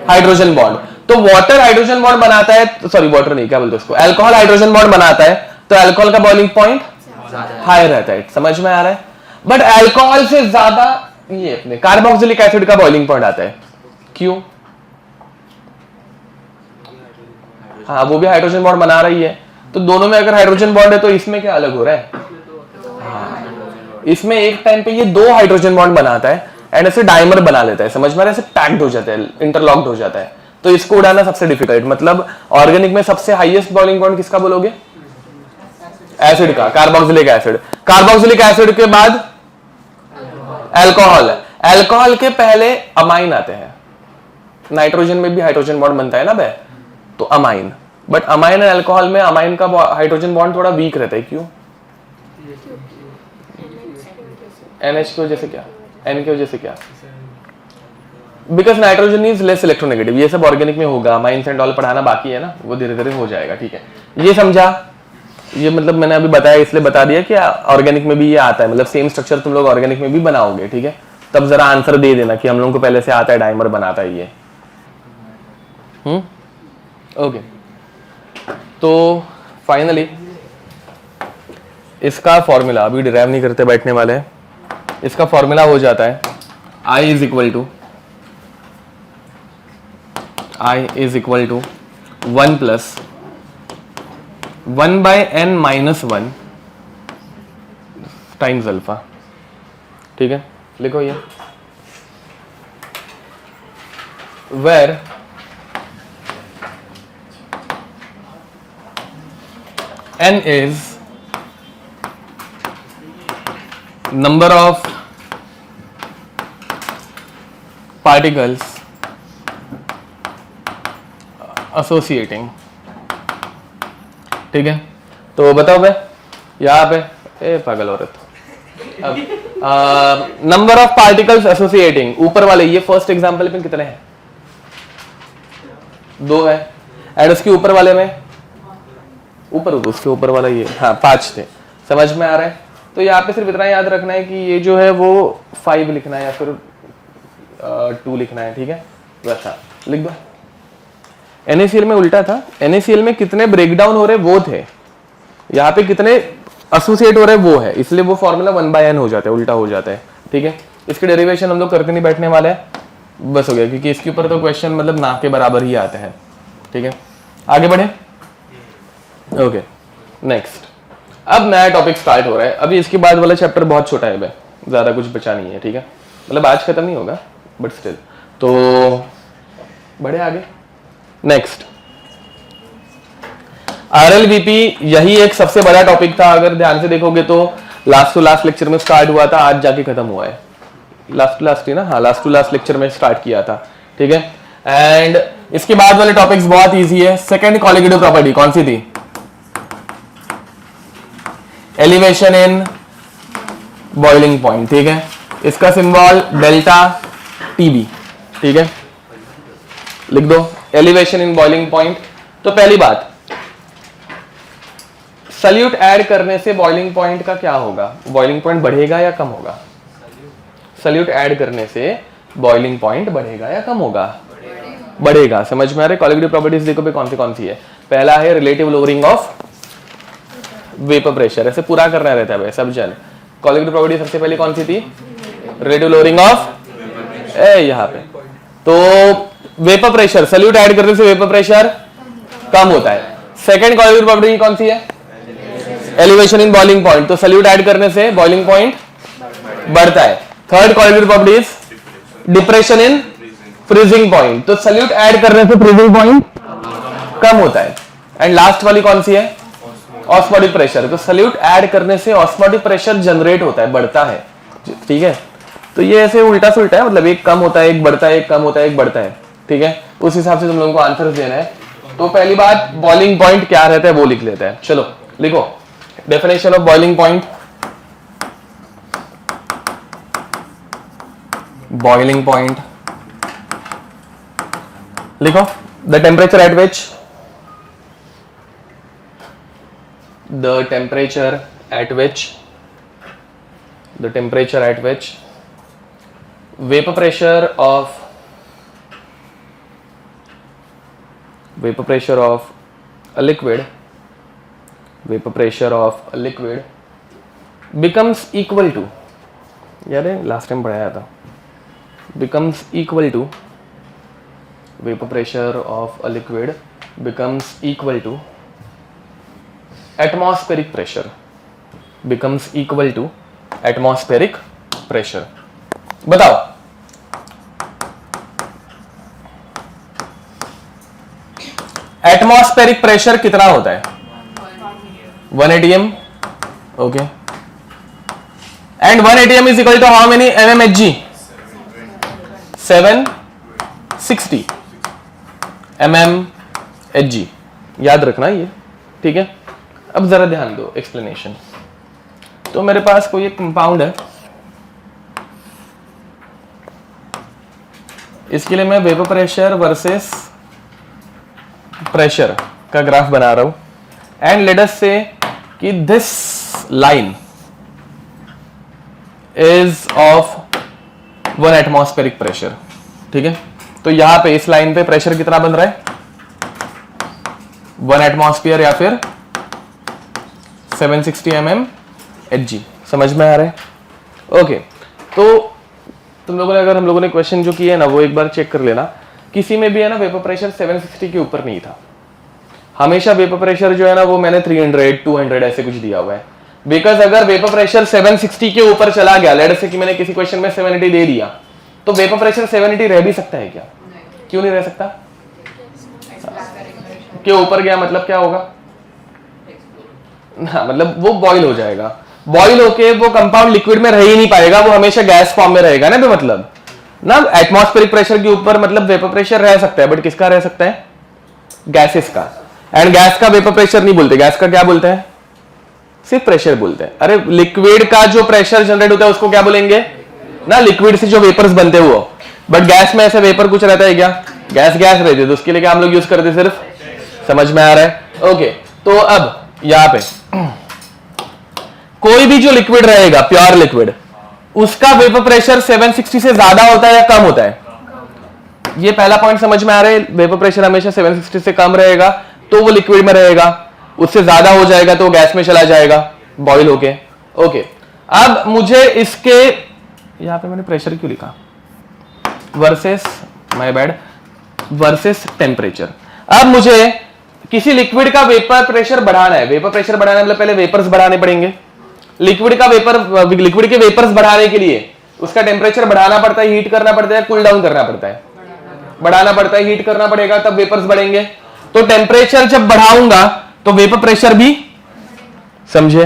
Hydrogen bond. तो वाटर हाइड्रोजन बॉन्ड बनाता है, सॉरी वाटर नहीं, क्या बोलते उसको, अल्कोहल हाइड्रोजन बॉन्ड बनाता है, तो अल्कोहल का बॉइलिंग पॉइंट हाई रहता है। समझ में आ रहा है? बट अल्कोहल से ज्यादा ये अपने कार्बोक्सिलिक एसिड का बॉइलिंग पॉइंट आता है। क्यों? हाँ, वो भी हाइड्रोजन बॉन्ड बना रही है, तो दोनों में अगर हाइड्रोजन बॉन्ड है तो इसमें क्या अलग हो रहा है? हाँ, इसमें एक टाइम पे ये दो हाइड्रोजन बॉन्ड बनाता है एंड ऐसे डायमर बना लेता है। समझ में आ रहा है? ऐसे पैक्ड हो जाता है, इंटरलॉक्ड हो जाता है, तो इसको उड़ाना सबसे डिफिकल्ट। मतलब ऑर्गेनिक में सबसे हाईएस्ट बॉइलिंग पॉइंट किसका बोलोगे? एसिड का, कार्बोक्सिलिक एसिड। कार्बोक्सिलिक एसिड के बाद अल्कोहल। अल्कोहल के पहले अमाइन आते हैं। नाइट्रोजन में भी हाइड्रोजन बॉन्ड बनता है ना बे, तो amine. But amine and alcohol में अमाइन का हाइड्रोजन बॉन्ड थोड़ा वीक रहता है। क्यों? NH की वजह से क्या? N की वजह से क्या? Because nitrogen is less electronegative. ये सब ऑर्गेनिक में होगा, अमाइंस एंड ऑल पढ़ाना बाकी है ना, वो धीरे धीरे हो जाएगा। ठीक है, ये समझा? ये मतलब मैंने अभी बताया इसलिए बता दिया कि ऑर्गेनिक में भी ये आता है, मतलब सेम स्ट्रक्चर तुम लोग ऑर्गेनिक में भी बनाओगे। ठीक है, तब जरा आंसर दे देना कि हम लोगों को पहले से आता है, डाइमर बनाता है ये। ओके, तो फाइनली इसका फॉर्मूला अभी डिराइव नहीं करते, बैठने वाले हैं। इसका फॉर्मूला हो जाता है I is equal to 1 plus 1/n-1 times alpha. ठीक है, लिखो ये, where n is number of particles associating। ठीक है, तो बताओ भाई यहाँ पे, ए पागल औरत, अब नंबर ऑफ पार्टिकल्स एसोसिएटिंग, ऊपर वाले ये फर्स्ट एग्जांपल में कितने हैं? 2 है। एंड उसके ऊपर वाले में, ऊपर उसके ऊपर वाला ये, हाँ 5 थे। समझ में आ रहा है? तो यहाँ पे सिर्फ इतना याद रखना है कि ये जो है वो 5 लिखना है या फिर 2 लिखना है। ठीक है, वैसा लिख दो। NaCl में उल्टा था, NaCl में कितने ब्रेकडाउन हो रहे वो थे, यहाँ पे कितने एसोसिएट हो रहे वो है, इसलिए वो फॉर्मूला 1/n हो जाता है, उल्टा हो जाता है। ठीक है, इसके डेरिवेशन हम लोग करके नहीं बैठने वाले हैं, बस हो गया, क्योंकि इसके ऊपर तो क्वेश्चन मतलब ना के बराबर ही आते हैं। ठीक है, आगे बढ़े। ओके, नेक्स्ट, अब नया टॉपिक स्टार्ट हो रहा है। अभी इसके बाद वाला चैप्टर बहुत छोटा है, ज्यादा कुछ बचा नहीं है। ठीक है, मतलब आज खत्म नहीं होगा, बट स्टिल, तो बढ़े आगे। नेक्स्ट, RLVP, यही एक सबसे बड़ा टॉपिक था। अगर ध्यान से देखोगे तो लास्ट टू लास्ट लेक्चर में स्टार्ट हुआ था, आज जाके खत्म हुआ है। लास्ट टू लास्ट ही ना, हाँ लास्ट टू लास्ट लेक्चर में स्टार्ट किया था। ठीक है, एंड इसके बाद वाले टॉपिक्स बहुत इजी है। सेकंड कॉलिगेटिव प्रॉपर्टी कौन सी थी? Elevation in boiling point. ठीक है, इसका सिंबल डेल्टा TB। ठीक है, लिख दो एलिवेशन इन बॉइलिंग पॉइंट। तो पहली बात, सल्यूट ऐड करने से बॉइलिंग पॉइंट का क्या होगा? बॉइलिंग पॉइंट बढ़ेगा या कम होगा? सल्यूट ऐड करने से बॉइलिंग पॉइंट बढ़ेगा या कम होगा? बढ़ेगा। समझ में आ रहा है? कॉलिगेटिव प्रॉपर्टीज देखो कौन सी है। पहला है relative lowering of vapour pressure, ऐसे पूरा करना रहता है भाई सब जन। कॉलिगेटिव प्रॉपर्टी सबसे पहले कौन सी थी? रिलेटिव लोअरिंग ऑफ, यहाँ पे तो वेपर प्रेशर, सल्यूट ऐड करने से वेपर प्रेशर कम होता है। सेकंड कॉलिगेटिव प्रॉपर्टी कौन सी है? एलिवेशन इन बॉइलिंग पॉइंट, तो सल्यूट ऐड करने से बॉइलिंग पॉइंट बढ़ता है। Third colligative property is depression in freezing point, तो सल्यूट ऐड करने से फ्रीजिंग पॉइंट कम होता है। एंड लास्ट वाली कौन सी है? Osmotic pressure. तो सल्यूट ऐड करने से ऑस्मोटिक प्रेशर जनरेट होता है, बढ़ता है, ठीक है। तो ये ऐसे उल्टा सुल्टा है, मतलब एक कम होता है, एक बढ़ता है, एक कम होता है, एक बढ़ता है, ठीक है। उस हिसाब से तुम लोगों को आंसर देना है। तो पहली बात, बॉइलिंग पॉइंट क्या रहता है वो लिख लेते हैं। चलो लिखो definition of boiling point. Boiling point लिखो, the temperature at which vapor pressure of a liquid becomes equal to, यार लास्ट टाइम पढ़ाया था, becomes equal to vapor pressure of a liquid becomes equal to atmospheric pressure, becomes equal to atmospheric pressure। बताओ atmospheric pressure कितना होता है? 1 atm, okay. And 1 atm is equal to how many mmHg? 760 mmHg, याद रखना ये, ठीक है। अब जरा ध्यान दो एक्सप्लेनेशन। तो मेरे पास कोई एक कंपाउंड है, इसके लिए मैं वेपर प्रेशर वर्सेस प्रेशर का ग्राफ बना रहा हूं। एंड लेट अस से कि this line is of 1 atmospheric pressure, ठीक है। तो यहां पे इस लाइन पे प्रेशर कितना बन रहा है? 1 एटमॉस्फेयर या फिर 760 mmHg। समझ में आ रहा है? ओके। तो तुम लोगों ने, अगर हम लोगों ने क्वेश्चन जो किया है ना वो एक बार चेक कर लेना। किसी में भी है ना वेपर प्रेशर 760 के ऊपर नहीं था, हमेशा वेपर प्रेशर जो है ना वो मैंने 300 200 ऐसे कुछ दिया हुआ है। बिकॉज अगर वेपर प्रेशर 760 के ऊपर चला गया, लेट से कि मैंने किसी क्वेश्चन में 780 दे दिया, तो वेपर प्रेशर 780 रह भी सकता है क्या? क्यों नहीं रह सकता? के ऊपर गया मतलब क्या होगा ना, मतलब वो बॉइल हो जाएगा। बॉइल होके वो कंपाउंड लिक्विड में रह ही नहीं पाएगा, वो हमेशा गैस फॉर्म में रहेगा ना। मतलब ना एटमॉस्फेरिक प्रेशर के ऊपर मतलब वेपर प्रेशर रह सकता है, बट किसका रह सकता है? गैसेस का। एंड गैस का वेपर प्रेशर नहीं बोलते, गैस का क्या बोलते हैं? सिर्फ प्रेशर बोलते हैं। अरे लिक्विड का जो प्रेशर जनरेट होता है उसको क्या बोलेंगे ना, लिक्विड से जो वेपर्स बनते हैं वो। बट गैस में ऐसे वेपर कुछ रहता है क्या? गैस गैस रहती है, तो उसके लिए क्या हम लोग यूज करते हैं? सिर्फ। समझ में आ रहा है? ओके। तो अब यहां पे कोई भी जो लिक्विड रहेगा, प्योर लिक्विड, उसका वेपर प्रेशर 760 से ज्यादा होता है या कम होता है? ये पहला पॉइंट समझ में आ रहा है। वेपर प्रेशर हमेशा 760 से कम रहेगा तो वो लिक्विड में रहेगा, उससे ज्यादा हो जाएगा तो गैस में चला जाएगा बॉइल होके। ओके। अब मुझे इसके, यहां पे मैंने प्रेशर क्यों लिखा? Versus, my bad, versus temperature. अब मुझे किसी लिक्विड का वेपर प्रेशर बढ़ाना है। वेपर प्रेशर बढ़ाना मतलब पहले वेपर्स बढ़ाने पड़ेंगे। लिक्विड का वेपर, लिक्विड के वेपर्स बढ़ाने के लिए उसका टेम्परेचर बढ़ाना पड़ता है, हीट करना पड़ता है, कूल डाउन करना पड़ता है? बढ़ाना पड़ता है, हीट करना पड़ेगा, तब वेपर्स बढ़ेंगे। तो टेम्परेचर जब बढ़ाऊंगा तो वेपर प्रेशर भी, समझे?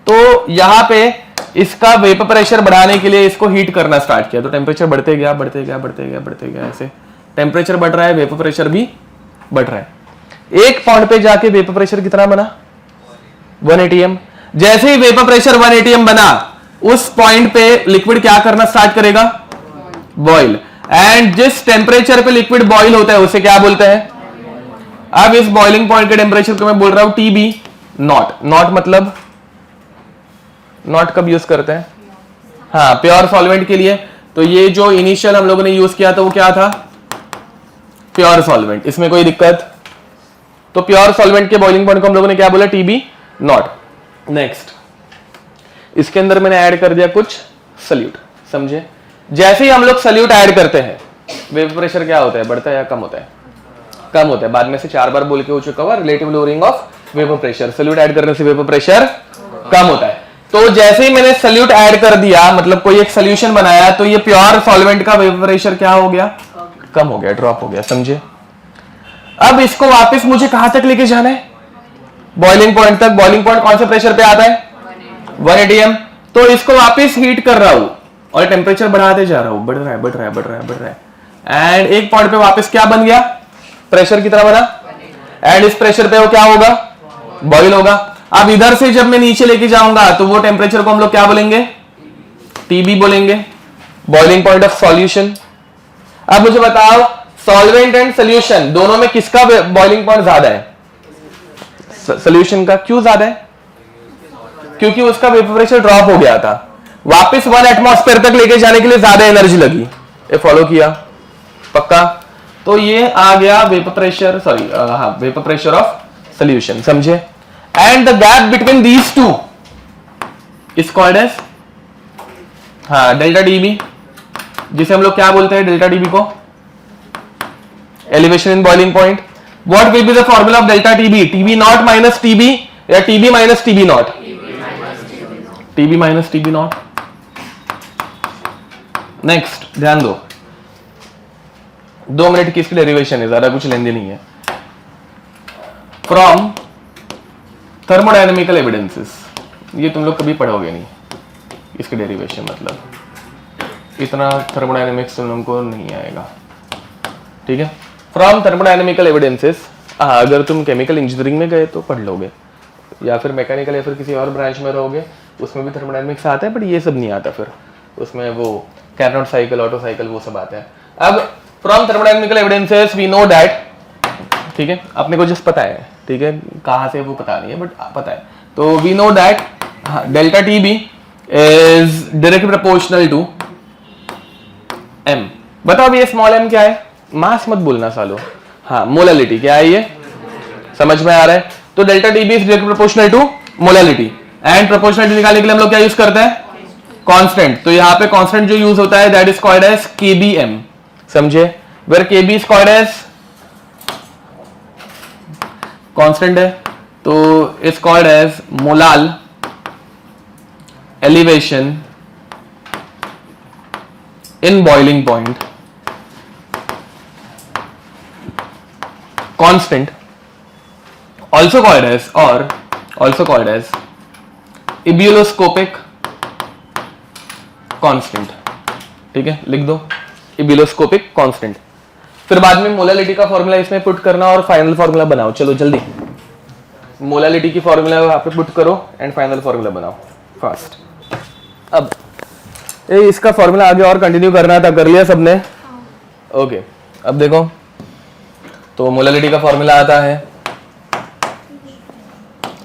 तो यहां पे इसका वेपर प्रेशर बढ़ाने के लिए इसको हीट करना स्टार्ट किया, तो टेम्परेचर बढ़ते गया बढ़ते गया बढ़ते गया बढ़ते गया, ऐसे टेम्परेचर बढ़ रहा है, वेपर प्रेशर भी बढ़ रहा है। एक पॉइंट पे जाके वेपर प्रेशर कितना बना? 1 atm। जैसे ही वेपर प्रेशर 1 atm बना, उस पॉइंट पे लिक्विड क्या करना स्टार्ट करेगा? बॉइल। एंड जिस टेम्परेचर पे लिक्विड बॉइल होता है उसे क्या बोलते हैं? अब इस बॉइलिंग पॉइंट के टेम्परेचर को मैं बोल रहा हूं TB नॉट। नॉट मतलब, नॉट कब यूज करते हैं? हाँ, प्योर सॉल्वेंट के लिए। तो ये जो इनिशियल हम लोगों ने यूज किया था वो क्या था? Pure solvent. इसमें कोई दिक्कत? तो प्योर सॉल्वेंट के बॉइलिंग पॉइंट को हम लोगों ने क्या बोला? TB not. नेक्स्ट, इसके अंदर मैंने ऐड कर दिया कुछ सल्यूट, समझे? जैसे ही हम लोग सल्यूट ऐड करते हैं, वेपर प्रेशर क्या होता है? बढ़ता है या कम होता है? कम होता है। बाद में से 4 बार बोल के हो चुका हुआ, relative lowering of vapour pressure. Solute add करने से वेपर प्रेशर कम होता है। तो जैसे ही मैंने सल्यूट ऐड कर दिया, मतलब कोई एक सोल्यूशन बनाया, तो ये प्योर सॉल्वेंट का वेपर प्रेशर क्या हो गया? कम हो गया, ड्रॉप हो गया, समझे? अब इसको वापस मुझे कहां तक लेके जाना है? बॉइलिंग पॉइंट तक। बॉइलिंग पॉइंट कौन से प्रेशर पे आता है? 1 atm। तो इसको वापस हीट कर रहा हूं और टेम्परेचर बढ़ाते जा रहा हूं, बढ़ रहा है बढ़ रहा है बढ़ रहा है बढ़ रहा है, एंड एक पॉइंट पे वापस क्या बन गया? प्रेशर की तरह बना, एंड इस प्रेशर पे वो क्या होगा? बॉइल होगा। अब इधर से जब मैं नीचे लेके जाऊंगा तो वो टेम्परेचर को हम लोग क्या बोलेंगे? टीबी बोलेंगे, बॉइलिंग पॉइंट ऑफ सॉल्यूशन। अब मुझे बताओ सॉल्वेंट एंड सोल्यूशन दोनों में किसका बॉइलिंग पॉइंट ज्यादा है? सोल्यूशन का। क्यों ज्यादा है? क्योंकि उसका वेपर प्रेशर ड्रॉप हो गया था, वापस 1 एटमॉस्फेयर तक लेके जाने के लिए ज्यादा एनर्जी लगी। ये फॉलो किया? पक्का? तो ये आ गया वेपर प्रेशर, सॉरी हाँ, वेपर प्रेशर ऑफ सोल्यूशन, समझे? And the gap between these two is called as हाँ डेल्टा डीबी, जिसे हम लोग क्या बोलते हैं? डेल्टा डीबी को elevation in boiling point. What will be the formula of delta TB? TB nought minus TB या TB minus TB nought? TB minus TB nought. Next ध्यान दो, 2 मिनट की इसकी डेरिवेशन है, ज्यादा कुछ लेंदी नहीं है। फ्रॉम थर्मोडायनेमिकल एविडेंसेस, ये तुम लोग कभी पढ़ोगे नहीं इसकी डेरिवेशन, मतलब इतना थर्मोडायनेमिक्स तुम लोगों को नहीं आएगा, ठीक है? फ्रॉम थर्मोडायनेमिकल एविडेंसेस, अगर तुम केमिकल इंजीनियरिंग में गए तो पढ़ लोगे, या फिर मैकेनिकल या फिर किसी और ब्रांच में रहोगे उसमें भी थर्मोडायनेमिक्स आता है, बट ये सब नहीं आता, फिर उसमें वो कैरनोट साइकिल, ऑटो साइकिल, वो सब आता है। अब from thermodynamical evidences we know that, ठीक है, अपने को जस्ट पता है, ठीक है, कहां से वो पता नहीं है बट पता है। तो we know that delta TB is directly proportional to m। बताओ अब ये स्मॉल m क्या है? मास मत बोलना सालो, हाँ मोलालिटी। क्या है ये? समझ में आ रहा है? तो delta TB is directly proportional to molality, and proportionality निकालने के लिए हम लोग क्या यूज करते हैं? कांस्टेंट। तो यहाँ पे कांस्टेंट जो यूज होता है that is called as kbm, समझे? Where kb is called as constant है, तो is called as molal elevation in boiling point constant, also called as ebullioscopic constant, ठीक है, लिख दो इबियोलोस्कोपिक कांस्टेंट। फिर बाद में मोलालिटी का फॉर्मूला इसमें पुट करना और फाइनल फॉर्मूला बनाओ। चलो जल्दी मोलालिटी की फॉर्मूला यहाँ पे पुट करो एंड फाइनल फॉर्मूला बनाओ फास्ट। अब इसका फॉर्मूला आगे और कंटिन्यू करना था, कर लिया सबने? ओके, अब देखो तो मोलालिटी का फॉर्मूला आता है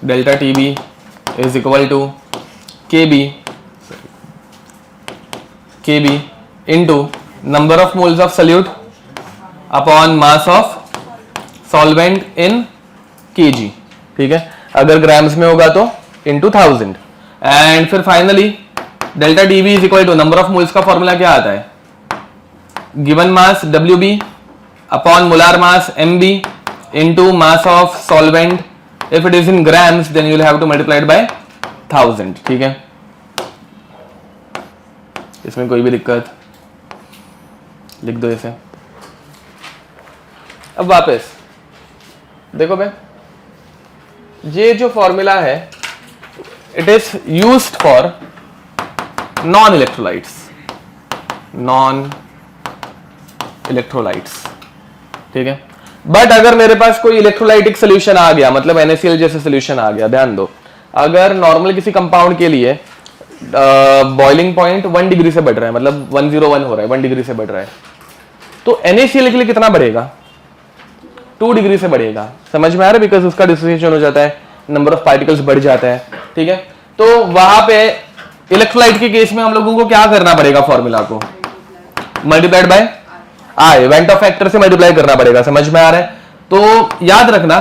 delta TB is equal to KB into number of moles of solute upon mass of solvent in kg, ठीक है? अगर ग्राम्स में होगा तो इनटू 1000, एंड फिर finally delta TB is equal to number of moles का फॉर्मूला क्या आता है? Given mass WB upon molar mass MB into mass of solvent. If it is in grams, then you will have to multiply it by 1000, ठीक है? इसमें कोई भी दिक्कत? लिख दो इसे। अब वापस देखो भाई, ये जो फॉर्मूला है it is used for non electrolytes, ठीक है? बट अगर मेरे पास कोई इलेक्ट्रोलाइटिक सोल्यूशन आ गया, मतलब NaCl जैसे सोल्यूशन आ गया, ध्यान दो, अगर नॉर्मल किसी कंपाउंड के लिए बॉइलिंग पॉइंट 1 डिग्री से बढ़ रहा है, मतलब 101 हो रहा है, 1 डिग्री से बढ़ रहा है, तो NaCl के लिए कितना बढ़ेगा? 2 डिग्री से बढ़ेगा। समझ में आ रहा है? बिकॉज उसका डिसोसिएशन हो जाता है, नंबर ऑफ पार्टिकल्स बढ़ जाता है, ठीक है? तो वहां पे इलेक्ट्रोलाइट के केस में हम लोगों को क्या करना पड़ेगा? फॉर्मूला को multiplied by I, went Hoff factor से मल्टीप्लाई करना पड़ेगा। समझ में आ रहा है? तो याद रखना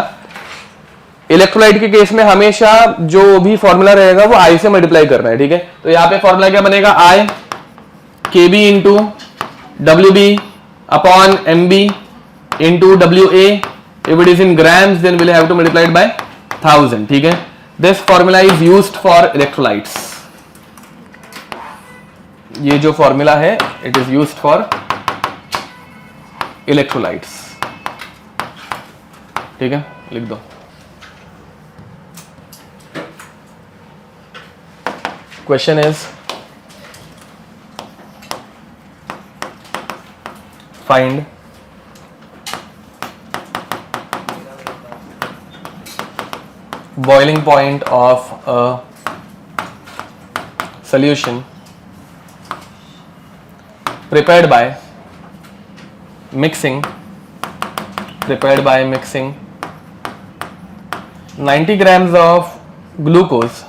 इलेक्ट्रोलाइट के केस में हमेशा जो भी फॉर्मूला रहेगा वो आई से मल्टीप्लाई करना है, ठीक है? तो यहाँ पे फॉर्मूला क्या बनेगा? I kb into WB upon MB into WA। If it is in grams then will have to multiply by 1000, ठीक है? This formula is used for electrolytes. ये जो फॉर्मूला है it is used for electrolytes. ठीक है, लिख दो। Question is find boiling point of a solution prepared by mixing 90 grams of glucose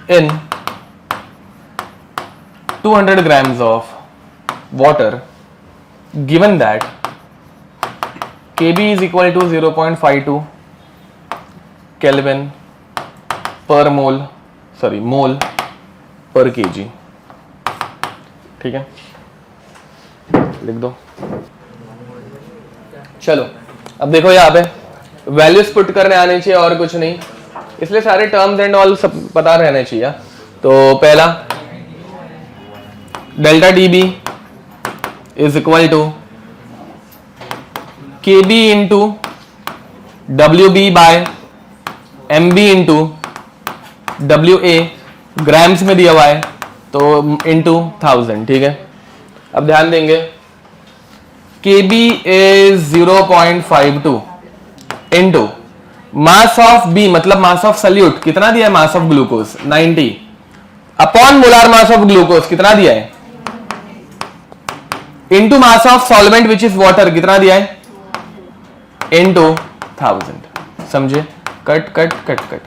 in 200 grams of water, given that Kb is equal to 0.52 Kelvin per mole per kg। ठीक है, लिख दो। चलो अब देखो यहाँ पे वैल्यूज पुट करने आने चाहिए और कुछ नहीं, इसलिए सारे टर्म्स एंड ऑल सब पता रहने चाहिए। तो पहला delta dB is equal to Kb into WB by MB into WA, grams में दिया हुआ है तो इंटू 1000। ठीक है, अब ध्यान देंगे Kb is 0.52 into mass of B, मतलब मास ऑफ सल्यूट कितना दिया है, mass of glucose 90 upon molar mass of glucose कितना दिया है, into mass of solvent which is water कितना दिया है, इंटू 1000। समझे, कट कट कट कट,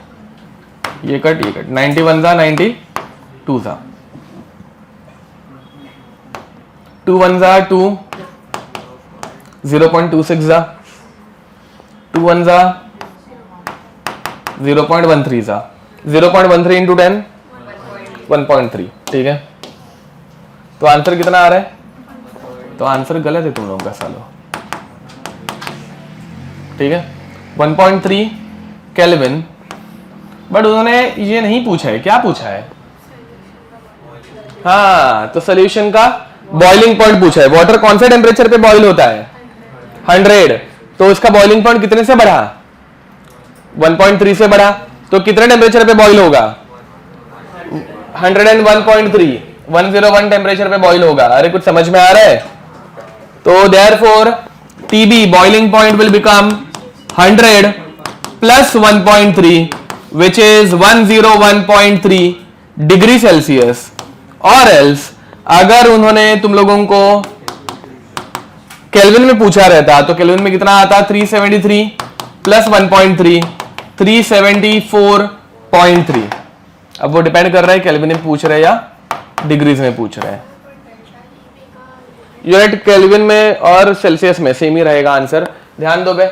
ये कट ये कट, 91 जा 92 जा, 2 1 जा 2, 0.26 जा, 2 1 जा 0.13 जा, 0.13 इंटू 10 1.3। ठीक है, तो आंसर कितना आ रहा है, तो आंसर गलत है तुम लोगों का सालो। ठीक है, 1.3 केल्विन, बट उन्होंने ये नहीं पूछा है, क्या पूछा है, हाँ तो सोल्यूशन का बॉइलिंग पॉइंट पूछा है। वाटर कौन से टेम्परेचर पे बॉइल होता है, 100, तो उसका बॉइलिंग पॉइंट कितने से बढ़ा, 1.3 से बढ़ा, तो कितने टेम्परेचर पे बॉइल होगा, 101.3, 101 टेम्परेचर पे बॉइल होगा। अरे कुछ समझ में आ रहा है, तो therefore TB boiling point will become 100 plus 1.3 which is 101.3 degree Celsius. और एल्स अगर उन्होंने तुम लोगों को केल्विन में पूछा रहता तो केल्विन में कितना आता, 373 प्लस 1.3 374.3। अब वो डिपेंड कर रहा है केल्विन में पूछ रहे या डिग्रीज में पूछ रहे हैं। यूनिट केल्विन में और सेल्सियस में सेम ही रहेगा आंसर। ध्यान दो बे,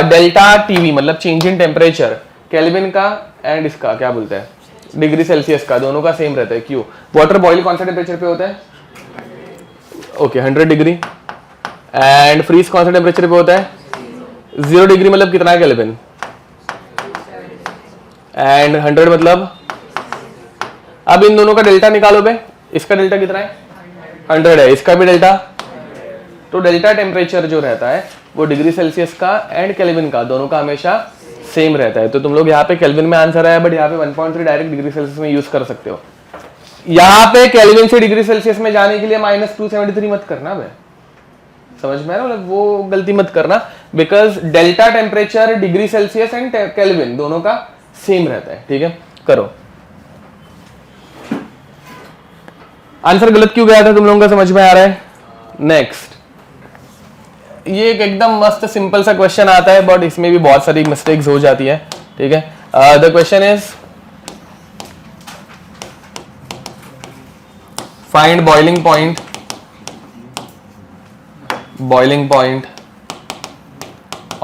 डेल्टा टीवी मतलब चेंज इन टेम्परेचर केल्विन का एंड इसका क्या बोलते हैं डिग्री सेल्सियस का, दोनों का सेम रहता है। क्यों, वाटर बॉइल कौन सा टेम्परेचर पे होता है, ओके 100 डिग्री, एंड फ्रीज कौन सा टेम्परेचर पे होता है 0 डिग्री, मतलब कितना है केल्विन, एंड 100 मतलब, अब इन दोनों का डेल्टा निकालो बे, इसका डेल्टा कितना है 100 है, इसका भी डेल्टा, तो डेल्टा टेम्परेचर जो रहता है वो डिग्री सेल्सियस का एंड केल्विन का दोनों का हमेशा सेम रहता है। तो तुम लोग यहाँ पे केल्विन में आंसर आया, बट यहाँ पे 1.3 डायरेक्ट डिग्री सेल्सियस में यूज कर सकते हो। यहाँ पे केल्विन से डिग्री सेल्सियस में जाने के लिए -273 मत करना बे, समझ में आ रहा है, वो गलती मत करना, because delta temperature degree Celsius and kelvin दोनों का सेम रहता है। ठीक है, करो। आंसर गलत क्यों गया था तुम लोगों का समझ में आ रहा है। नेक्स्ट, ये एक एकदम मस्त सिंपल सा क्वेश्चन आता है, बट इसमें भी बहुत सारी मिस्टेक्स हो जाती है। ठीक है, the question is find boiling point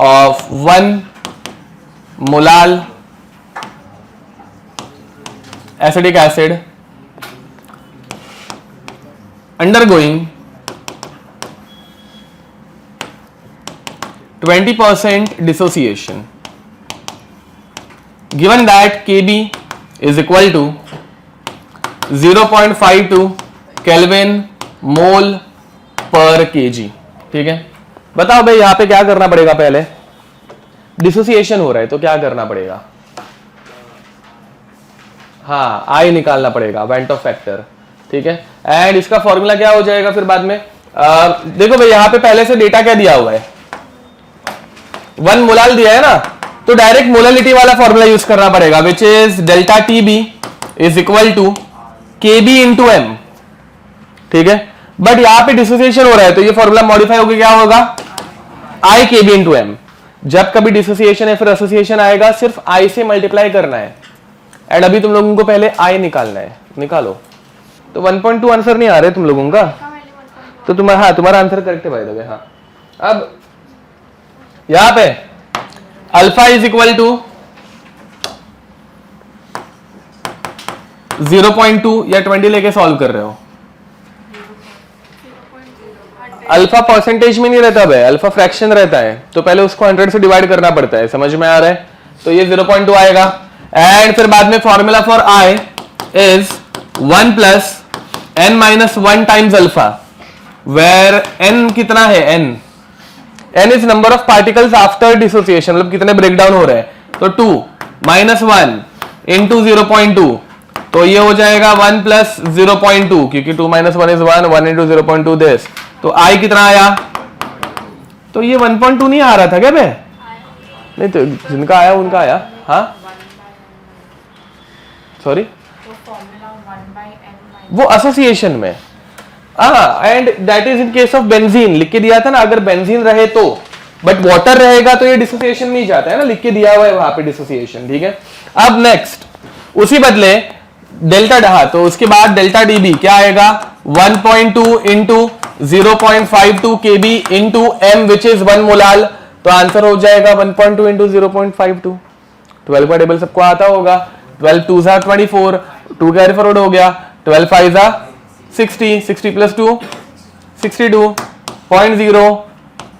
of 1 molal acidic acid undergoing 20% dissociation, given that Kb is equal to 0.52 Kelvin mole per kg। ठीक है, बताओ भाई यहाँ पे क्या करना पड़ेगा, पहले डिसोसिएशन हो रहा है तो क्या करना पड़ेगा, हाँ आई निकालना पड़ेगा, वेंट ऑफ फैक्टर, ठीक है। एंड इसका फॉर्मूला क्या हो जाएगा फिर बाद में, देखो भाई यहाँ पे पहले से डेटा क्या दिया हुआ है, 1 मोलाल दिया है ना, तो डायरेक्ट मोलालिटी वाला फॉर्मूला यूज करना पड़ेगा, which is delta T B is equal to K B into M, ठीक है। बट यहां पे डिसोसिएशन हो रहा है तो ये फॉर्मूला मॉडिफाई होकर क्या होगा, आई के बी इंटू एम। जब कभी डिसोसिएशन या फिर एसोसिएशन आएगा सिर्फ आई से मल्टीप्लाई करना है, एंड अभी तुम लोगों को पहले आई निकालना है, निकालो। तो 1.2 आंसर नहीं आ रहे तुम लोगों का, तो तुम्हारा, हाँ तुम्हारा आंसर करेक्ट है भाई दबे, हाँ। अब यहां पे अल्फा इज इक्वल टू 0.2 या 20 लेके सॉल्व कर रहे हो, अल्फा परसेंटेज में नहीं रहता भाई, अल्फा फ्रैक्शन रहता है, तो पहले उसको 100 से डिवाइड करना पड़ता है, समझ में आ रहा है। तो ये 0.2 आएगा, एंड फिर बाद में formula for I is 1 plus n minus 1 times alpha, where n कितना है, n is number of particles after dissociation, मतलब कितने ब्रेकडाउन हो रहे हैं, तो 2 माइनस 1 इंटू 0.2, तो ये हो जाएगा 1 प्लस 0.2, क्योंकि 2 माइनस 1 इज 1, 1 इंटू 0.2 दिस, तो आई कितना आया, तो ये 1.2 नहीं आ रहा था क्या बे, नहीं तो जिनका आया उनका आया, हाँ सॉरी वो एसोसिएशन में, हाँ, and that is in case of benzene, लिख के दिया था ना, अगर बेंजीन रहे तो, बट वाटर रहेगा तो ये डिसोसिएशन नहीं जाता है ना, लिख के दिया हुआ है वहां पे डिसोसिएशन, ठीक है। अब नेक्स्ट उसी बदले डेल्टा डहा, तो उसके बाद डेल्टा डीबी क्या आएगा, 1.2 into 0.52 KB into M which is 1 molal, तो आंसर हो जाएगा 1.2 इंटू 0.52, 12 का टेबल सबको आता होगा, 12 2 जा 24, 2 कैरी फॉरवर्ड हो गया, 12 5 जा 60, 60 plus 2 62.0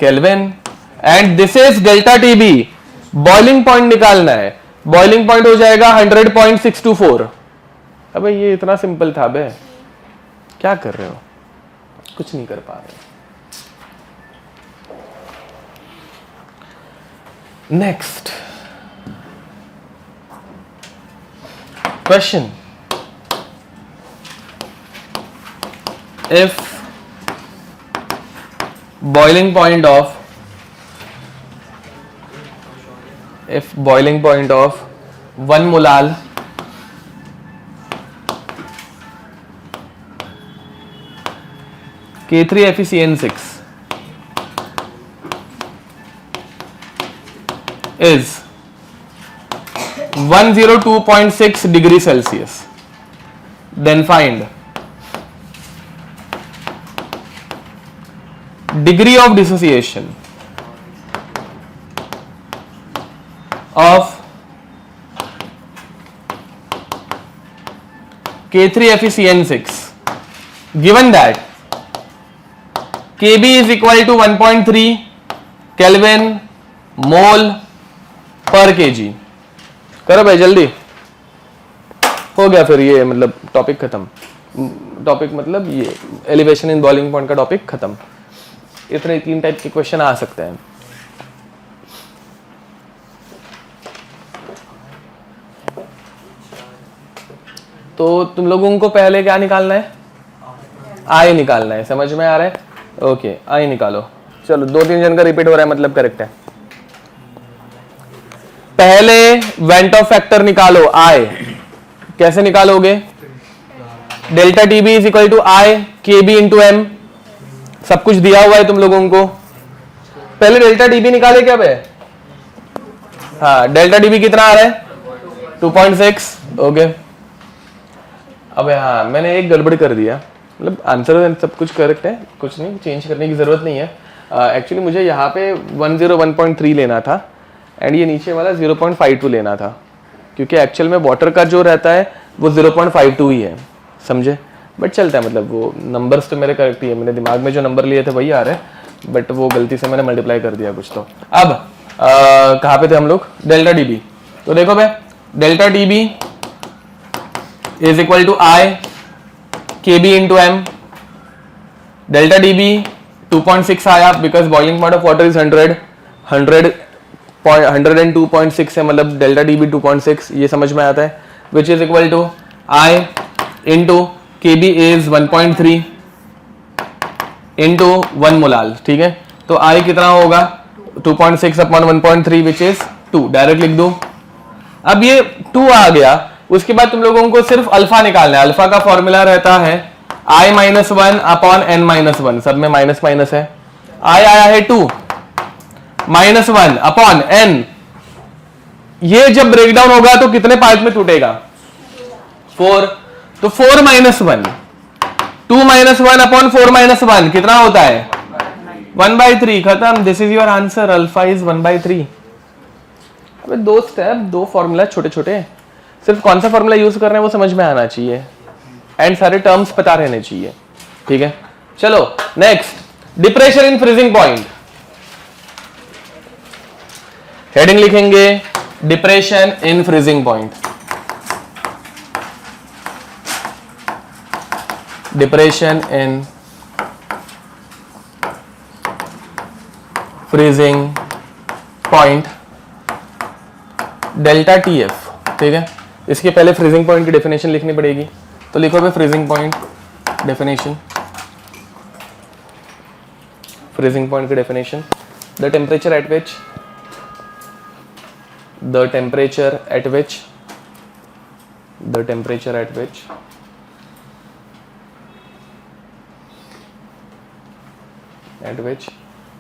kelvin, and this is delta TB, boiling point निकालना है, बॉइलिंग पॉइंट हो जाएगा 100.624। अबे ये इतना सिंपल था बे, क्या कर रहे हो, कुछ नहीं कर पा रहे। Next question, if boiling point of 1 molal K3FeCN6 is 102.6 degree Celsius, then find degree of dissociation of K3FeCN6 given that Kb is equal to 1.3 Kelvin mole per kg। करो भाई जल्दी, हो गया फिर ये मतलब टॉपिक खत्म, टॉपिक मतलब ये एलिवेशन इन बॉइलिंग पॉइंट का टॉपिक खत्म। इतने 3 टाइप के क्वेश्चन आ सकते हैं। तो तुम लोगों को पहले क्या निकालना है, आई निकालना है, समझ में आ रहा है, ओके आई निकालो। चलो 2-3 जन का रिपीट हो रहा है मतलब करेक्ट है। पहले वेंट ऑफ फैक्टर निकालो आई, कैसे निकालोगे, delta T B is equal to I K B into M, सब कुछ दिया हुआ है तुम लोगों को। पहले डेल्टा टी बी निकाले क्या भाई, हाँ डेल्टा टी बी कितना आ रहा है 2.6, ओके। अबे हाँ मैंने एक गड़बड़ कर दिया, मतलब आंसर सब कुछ करेक्ट है, कुछ नहीं चेंज करने की जरूरत नहीं है। एक्चुअली मुझे यहाँ पे 101.3 लेना था एंड ये नीचे वाला 0.52 लेना था, क्योंकि एक्चुअल में वाटर का जो रहता है वो 0.52 ही है, समझे। बट चलता है, मतलब वो नंबर्स तो मेरे करेक्ट ही है, मेरे दिमाग में जो नंबर लिए थे वही आ रहे हैं, बट वो गलती से मैंने मल्टीप्लाई कर दिया कुछ। तो अब कहाँ पे थे हम लोग, डेल्टा डी बी। तो देखो भाई delta D B is equal to I K B into M, delta D B 2.6 आया because boiling point of water is 102.6 है, मतलब डेल्टा टी भी 2.6, ये समझ में आता है, which is equal to I into K B is 1.3 into 1 molal, ठीक है। तो आई कितना होगा 2.6 अपॉन 1.3 विच इज 2, डायरेक्ट लिख दो। अब ये 2 आ गया, उसके बाद तुम लोगों को सिर्फ अल्फा निकालना है। अल्फा का फॉर्मूला रहता है i minus 1 upon n minus 1, सब में माइनस माइनस है। i आया है 2 माइनस 1 अपॉन n, ये जब ब्रेकडाउन होगा तो कितने पार्ट में टूटेगा 4, तो 4 माइनस 1, 2 माइनस 1 अपॉन 4 माइनस 1 कितना होता है 1/3, खत्म। This is your answer, alpha is 1/3। अबे दो स्टेप, दो फॉर्मूला छोटे छोटे, सिर्फ कौन सा फॉर्मूला यूज कर रहे हैं वो समझ में आना चाहिए एंड सारे टर्म्स पता रहने चाहिए, ठीक है। चलो next, depression in freezing point. Heading लिखेंगे depression in freezing point. Depression in freezing point delta T F, ठीक है। इसके पहले फ्रीजिंग पॉइंट की डेफिनेशन लिखनी पड़ेगी, तो लिखो भाई freezing point definition. Freezing point की definition, the temperature at which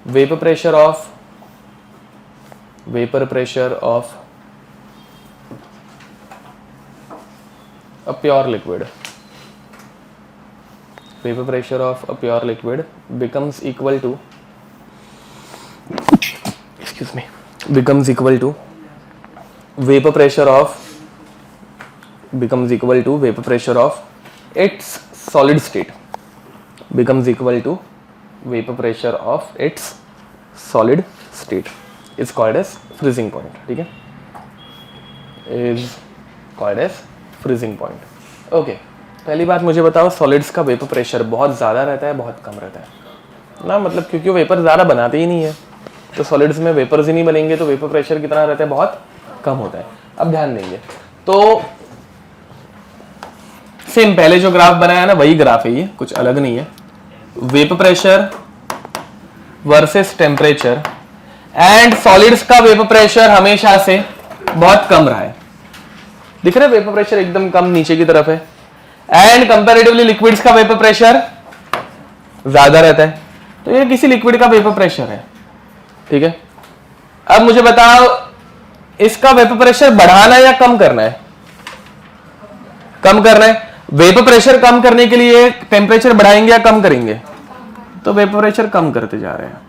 vapor pressure of a pure liquid becomes equal to vapor pressure of its solid state, is called as freezing point, ठीक है, is called as freezing point। Okay, पहली बात मुझे बताओ, solids का vapour pressure बहुत ज़्यादा रहता है बहुत कम रहता है ना, मतलब क्योंकि वेपर ज़्यादा बनाते ही नहीं है, तो सॉलिड्स में वेपर्स ही नहीं बनेंगे, तो वेपर प्रेशर कितना रहता है बहुत कम होता है। अब ध्यान देंगे तो सेम पहले जो ग्राफ बनाया ना वही ग्राफ है ये, कुछ अलग नहीं है। Vapour pressure versus temperature, and solids का वेपर प्रेशर हमेशा से बहुत कम रहा है, दिख रहा है वेपर प्रेशर एकदम कम नीचे की तरफ है, एंड कंपैरेटिवली लिक्विड्स का वेपर प्रेशर ज्यादा रहता है, तो ये किसी लिक्विड का वेपर प्रेशर है, ठीक है। अब मुझे बताओ इसका वेपर प्रेशर बढ़ाना है या कम करना है? कम करना है। वेपर प्रेशर कम करने के लिए टेम्परेचर बढ़ाएंगे या कम करेंगे? तो वेपर प्रेशर कम करते जा रहे हैं,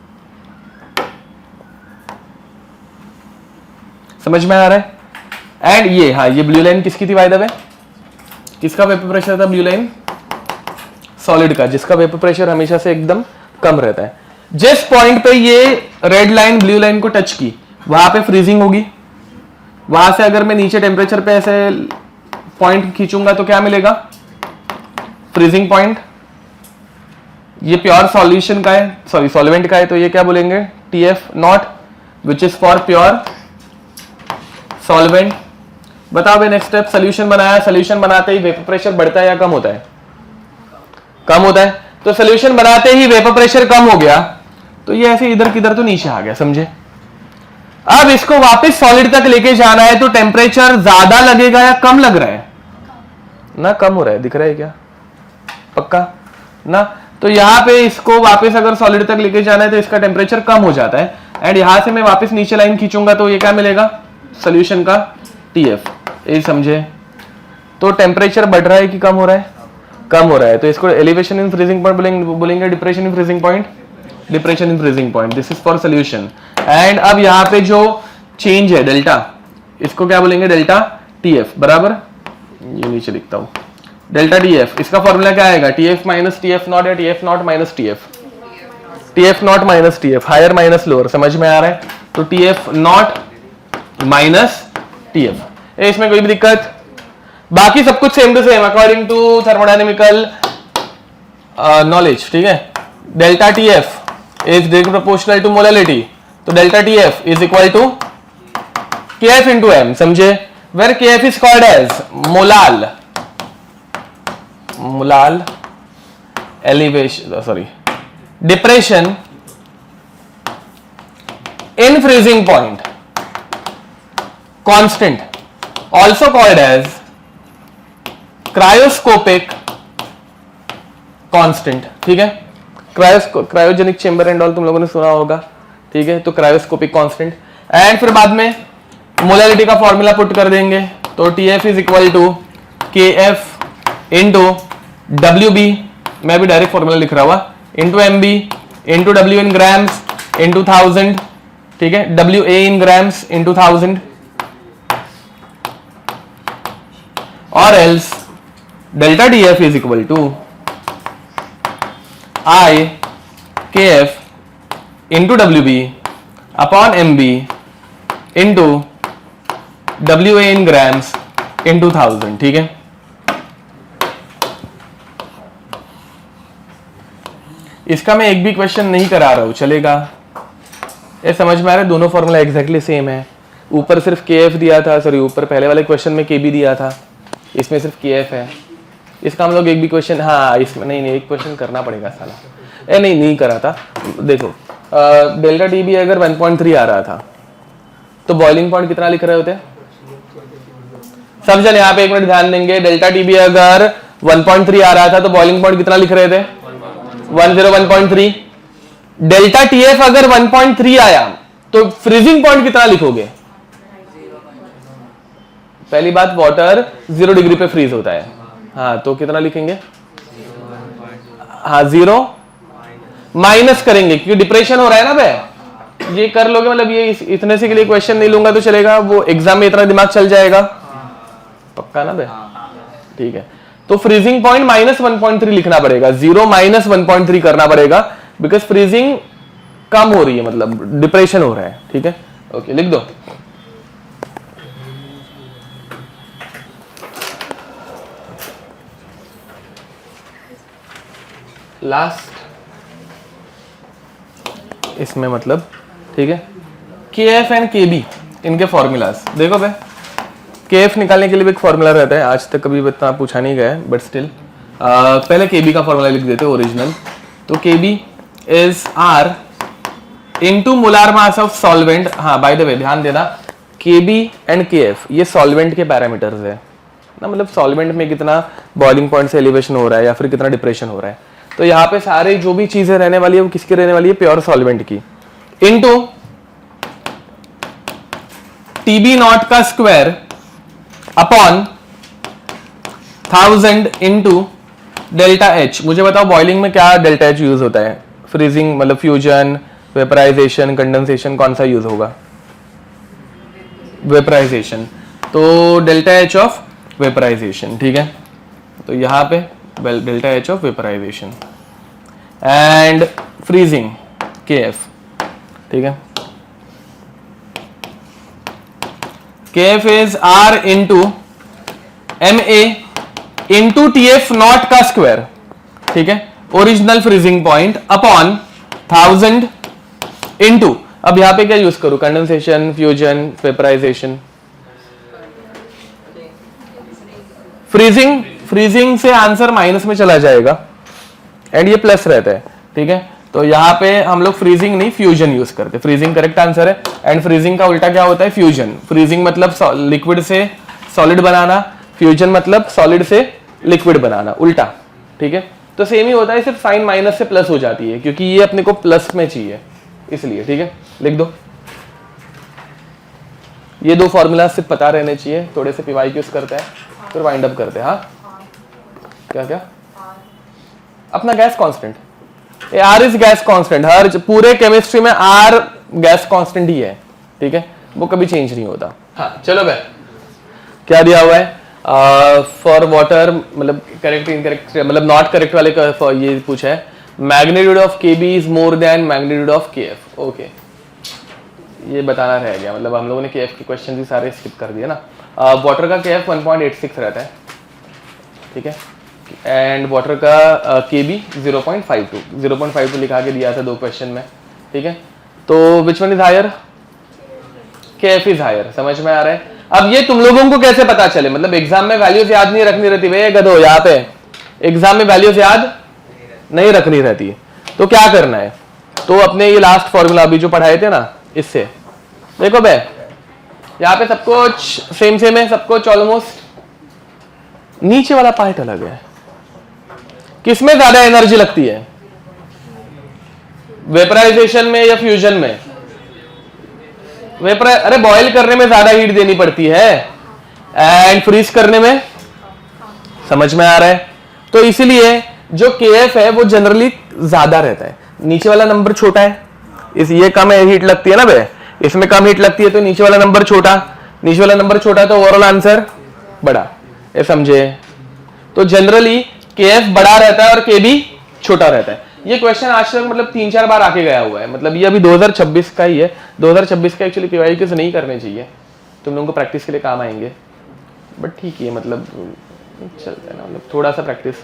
समझ में आ रहा है। एंड ये हाँ, ये ब्लू लाइन किसकी थी बाय द वे? किसका वेपर प्रेशर था ब्लू लाइन? सॉलिड का, जिसका वेपर प्रेशर हमेशा से एकदम कम रहता है। जिस पॉइंट पे ये रेड लाइन ब्लू लाइन को टच की वहां पे फ्रीजिंग होगी, वहां से अगर मैं नीचे टेम्परेचर पे ऐसे पॉइंट खींचूंगा तो क्या मिलेगा? Freezing point. ये प्योर सॉल्यूशन का है, सॉरी सॉल्वेंट का है, तो ये क्या बोलेंगे? TF not, which is for pure solvent. बताओ भाई नेक्स्ट स्टेप, सोल्यूशन बनाया, सोल्यूशन बनाते ही वेपर प्रेशर बढ़ता है या कम होता है? कम होता है। तो सोल्यूशन बनाते ही वेपर प्रेशर कम हो गया, तो ये ऐसे इधर किधर तो नीचे आ गया, समझे। अब इसको वापस सॉलिड तक लेके जाना है तो टेम्परेचर ज्यादा लगेगा या कम लग रहा है? ना कम हो रहा है, दिख रहा है क्या? पक्का ना। तो यहां पे इसको वापस अगर सॉलिड तक लेके जाना है तो इसका टेम्परेचर कम हो जाता है, एंड यहां से मैं वापस नीचे लाइन खींचूंगा तो ये क्या मिलेगा? सोल्यूशन का TF। ये समझे। तो टेम्परेचर बढ़ रहा है कि कम हो रहा है? कम हो रहा है, तो इसको एलिवेशन इन फ्रीजिंग पॉइंट बोलेंगे, depression in freezing point, depression in freezing point. This is for solution. And अब यहाँ पे जो चेंज है डेल्टा, इसको क्या बोलेंगे? डेल्टा TF बराबर, ये नीचे लिखता हूं, डेल्टा TF। इसका फॉर्मूला क्या आएगा? TF माइनस TF नॉट या TF nought minus TF? TF nought minus TF, higher minus lower, समझ में आ रहा है। तो TF नॉट माइनस TF, इसमें कोई भी दिक्कत? बाकी सब कुछ same to same according to thermodynamical knowledge, ठीक है। Delta TF is directly proportional to molality, तो delta TF is equal to KF into M, समझे, where KF is called as molal elevation, depression in freezing point, constant, also called as cryoscopic constant, ठीक है, cryogenic chamber and all तुम लोगों ने सुना होगा, ठीक है, तो क्रायोस्कोपिक कांस्टेंट, एंड फिर बाद में मोलालिटी का फॉर्मूला पुट कर देंगे, तो TF is equal to KF into WB, मैं भी डायरेक्ट फॉर्मूला लिख रहा हुआ, into MB into W in grams into 1000, ठीक है, WA इन ग्राम्स इंटू 1000, और else delta TF is equal to I KF into WB upon MB into WA in grams into 1000, ठीक है। इसका मैं एक भी क्वेश्चन नहीं करा रहा हूं, चलेगा, ये समझ में आ रहा है, दोनों फॉर्मूला एग्जैक्टली सेम है, ऊपर सिर्फ KF दिया था, सॉरी ऊपर पहले वाले क्वेश्चन में KB दिया था, इसमें सिर्फ KF है। इसका हम लोग एक भी क्वेश्चन, हाँ इसमें नहीं एक क्वेश्चन करना पड़ेगा साला, नहीं करा था, देखो डेल्टा TB अगर 1.3 आ रहा था तो बॉइलिंग पॉइंट कितना लिख रहे होते, सब जन यहाँ पे एक मिनट ध्यान देंगे, डेल्टा TB अगर 1.3 आ रहा था तो बॉइलिंग पॉइंट कितना लिख रहे थे, 101.3। डेल्टा TF अगर 1.3 आया तो फ्रीजिंग पॉइंट कितना लिखोगे, पहली बात वाटर 0 डिग्री पे फ्रीज होता है, हाँ तो कितना लिखेंगे, हाँ 0 माइनस करेंगे क्योंकि डिप्रेशन हो रहा है ना बे, ये कर लोगे, मतलब ये इतने से के लिए क्वेश्चन नहीं लूंगा तो चलेगा, वो एग्जाम में इतना दिमाग चल जाएगा, पक्का ना बे, ठीक है, तो फ्रीजिंग पॉइंट -1.3 लिखना पड़ेगा, 0 माइनस 1.3 करना पड़ेगा, बिकॉज फ्रीजिंग कम हो रही है, मतलब डिप्रेशन हो रहा है, ठीक है, ओके लिख दो। लास्ट इसमें मतलब, ठीक है, KF एंड KB इनके फॉर्मूलाज देखो भाई, KF निकालने के लिए भी एक फॉर्मूला रहता है, आज तक कभी इतना पूछा नहीं गया है, बट स्टिल पहले KB का फॉर्मूला लिख देते हैं ओरिजिनल, तो KB is R into molar mass of solvent, हाँ बाय द वे ध्यान देना, KB एंड KF ये सॉल्वेंट के पैरामीटर्स है ना, मतलब सॉल्वेंट में कितना बॉइलिंग पॉइंट से एलिवेशन हो रहा है या फिर कितना डिप्रेशन हो रहा है, तो यहाँ पे सारे जो भी चीजें रहने वाली है वो किसकी रहने वाली है, प्योर सॉल्वेंट की, इनटू TB नॉट का square upon 1000 into delta H। मुझे बताओ बॉइलिंग में क्या डेल्टा H यूज होता है, फ्रीजिंग मतलब फ्यूजन, वेपराइजेशन, कंडेंसेशन, कौन सा यूज होगा, वेपराइजेशन, तो डेल्टा H ऑफ वेपराइजेशन, ठीक है, तो यहाँ पे delta H of vaporisation and freezing KF, ठीक है, KF is R into MA into TF nought का स्क्वायर, ठीक है, original freezing point upon 1000 into, अब यहां पे क्या यूज करूं, कंडेंसेशन, फ्यूजन, वेपराइजेशन, फ्रीजिंग से आंसर माइनस में चला जाएगा एंड ये प्लस रहता है, ठीक है, तो यहाँ पे हम लोग फ्रीजिंग नहीं फ्यूजन यूज करते, फ्रीजिंग करेक्ट आंसर है, एंड फ्रीजिंग का उल्टा क्या होता है, फ्यूजन, फ्रीजिंग मतलब लिक्विड से सॉलिड बनाना, फ्यूजन मतलब सॉलिड से लिक्विड बनाना, उल्टा, ठीक है, तो सेम ही होता है, सिर्फ साइन माइनस से प्लस हो जाती है क्योंकि ये अपने को प्लस में चाहिए इसलिए, ठीक है, लिख दो, ये दो फॉर्मूला सिर्फ पता रहने चाहिए, थोड़े से PYQs करते हैं फिर वाइंड अप करते हैं, हाँ क्या अपना gas constant, R is gas constant, हर पूरे केमिस्ट्री में R गैस कांस्टेंट ही है, ठीक है, वो कभी चेंज नहीं होता, हाँ चलो भाई क्या दिया हुआ है, फॉर वाटर मतलब करेक्ट इनकरेक्ट मतलब नॉट करेक्ट वाले का ये पूछा है, magnitude of KB is more than magnitude of KF, okay ये बताना रह गया, मतलब हम लोगों ने KF के क्वेश्चन भी सारे स्किप कर दिए ना, वाटर का KF 1.86 रहता है, ठीक है, एंड वाटर का Kb 0.52, 0.52 लिखा के दिया था 2 क्वेश्चन में, ठीक है। तो which one is higher? Kf is higher. समझ में आ रहा है? अब ये तुम लोगों को कैसे पता चले, मतलब एग्जाम में वैल्यूज याद नहीं रखनी रहती भैया गधो, यहाँ पे एग्जाम में वैल्यूज याद नहीं रखनी रहती, तो क्या करना है, तो अपने ये लास्ट फॉर्मूला अभी जो पढ़ाए थे ना, इससे देखो बे, यहाँ पे सब कुछ सेम सेम है, सब कुछ ऑलमोस्ट, नीचे वाला पार्ट अलग है। किसमें ज्यादा एनर्जी लगती है, वेपराइजेशन में या फ्यूजन में? अरे बॉयल करने में ज्यादा हीट देनी पड़ती है एंड फ्रीज करने में, समझ में आ रहा है? तो इसीलिए जो Kf है वो जनरली ज्यादा रहता है, नीचे वाला नंबर छोटा है, इस ये कम है हीट लगती है ना बे, इसमें कम हीट लगती है, तो नीचे वाला नंबर छोटा, नीचे वाला नंबर छोटा तो ओवरऑल आंसर बड़ा, ये समझे? तो जनरली Kf बड़ा रहता है और Kb छोटा रहता है। ये क्वेश्चन आज तक मतलब 3-4 बार आके गया हुआ है, मतलब ये अभी 2026 का ही है, 2026 का एक्चुअली PYQ से नहीं करने चाहिए, तुम लोगों को प्रैक्टिस के लिए काम आएंगे, बट ठीक है, मतलब चलता है ना, मतलब थोड़ा सा प्रैक्टिस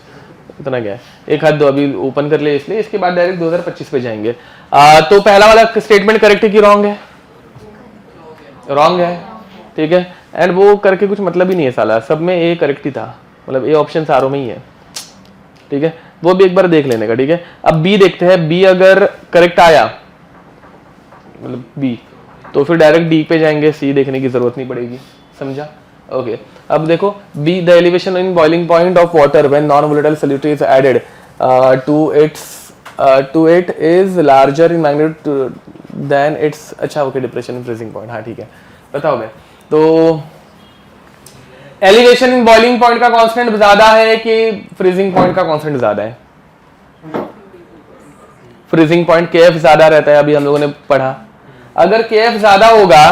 इतना क्या है, एक हाथ दो अभी ओपन कर ले, इसलिए इसके बाद डायरेक्ट 2025 पे जाएंगे। तो पहला वाला स्टेटमेंट करेक्ट है कि रॉन्ग है? रॉन्ग है, ठीक है। एंड वो करके कुछ मतलब ही नहीं है साला, सब में ए करेक्ट ही था, मतलब ए ऑप्शन सारों में ही है, ठीक है, वो भी एक बार देख लेने का, ठीक है। अब बी देखते हैं, बी अगर करेक्ट आया मतलब बी, तो फिर डायरेक्ट डी पे जाएंगे, सी देखने की जरूरत नहीं पड़ेगी, समझा? ओके अब देखो B, the elevation in boiling point of water when non volatile solute is added to it is larger in magnitude than its, अच्छा okay, depression in freezing point, हाँ ठीक है, बताओगे। तो एलिवेशन इन बॉइलिंग पॉइंट का constant ज्यादा है कि फ्रीजिंग पॉइंट का कांस्टेंट ज्यादा है? फ्रीजिंग पॉइंट Kf ज्यादा रहता है, अभी हम लोगों ने पढ़ा। अगर Kf ज्यादा होगा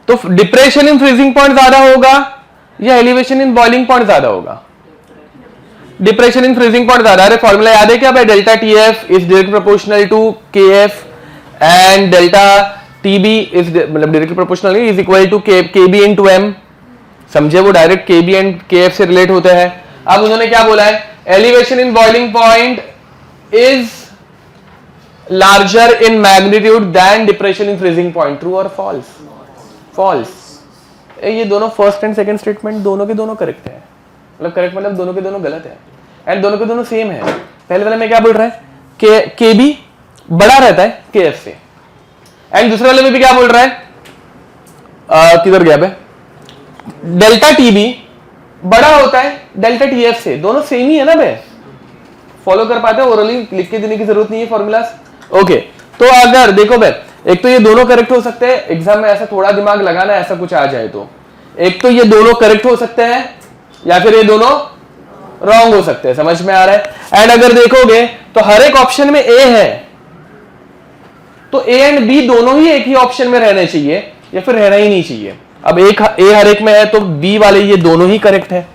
तो डिप्रेशन इन फ्रीजिंग पॉइंट ज्यादा होगा या एलिवेशन इन बॉइलिंग पॉइंट ज्यादा होगा? डिप्रेशन इन फ्रीजिंग पॉइंट ज्यादा। अरे फॉर्मूला याद है क्या भाई? Delta TF is direct proportional to KF and delta TB is मतलब directly proportional is equal to KB into M, समझे? वो डायरेक्ट KB एंड KF से रिलेट होते हैं। अब उन्होंने क्या बोला है? Elevation in boiling point is larger in magnitude than depression in freezing point, true और फॉल्स? फॉल्स। ये दोनों फर्स्ट एंड सेकंड स्टेटमेंट दोनों के दोनों करेक्ट है, मतलब करेक्ट मतलब दोनों के दोनों गलत है, एंड दोनों के दोनों सेम है। पहले वाले में क्या बोल रहा है? KB बड़ा रहता है KF से, एंड दूसरे वाले में भी क्या बोल रहा है? किधर गया बे? डेल्टा TB बड़ा होता है डेल्टा TF से, दोनों सेम ही है ना बे? फॉलो कर पाते हो? ओरली लिख के देने की जरूरत नहीं है फॉर्मूलास। ओके तो अगर देखो बे, एक तो ये दोनों करेक्ट हो सकते हैं, एग्जाम में ऐसा थोड़ा दिमाग लगाना, ऐसा कुछ आ जाए तो एक तो ये दोनों करेक्ट हो सकते हैं या फिर ये दोनों रॉन्ग हो सकते हैं, समझ में आ रहा है? एंड अगर देखोगे तो हर एक ऑप्शन में ए है, तो ए एंड बी दोनों ही एक ही ऑप्शन में रहने चाहिए या फिर रहना ही नहीं चाहिए। अब एक ए हर एक में है तो बी वाले ये दोनों ही करेक्ट है।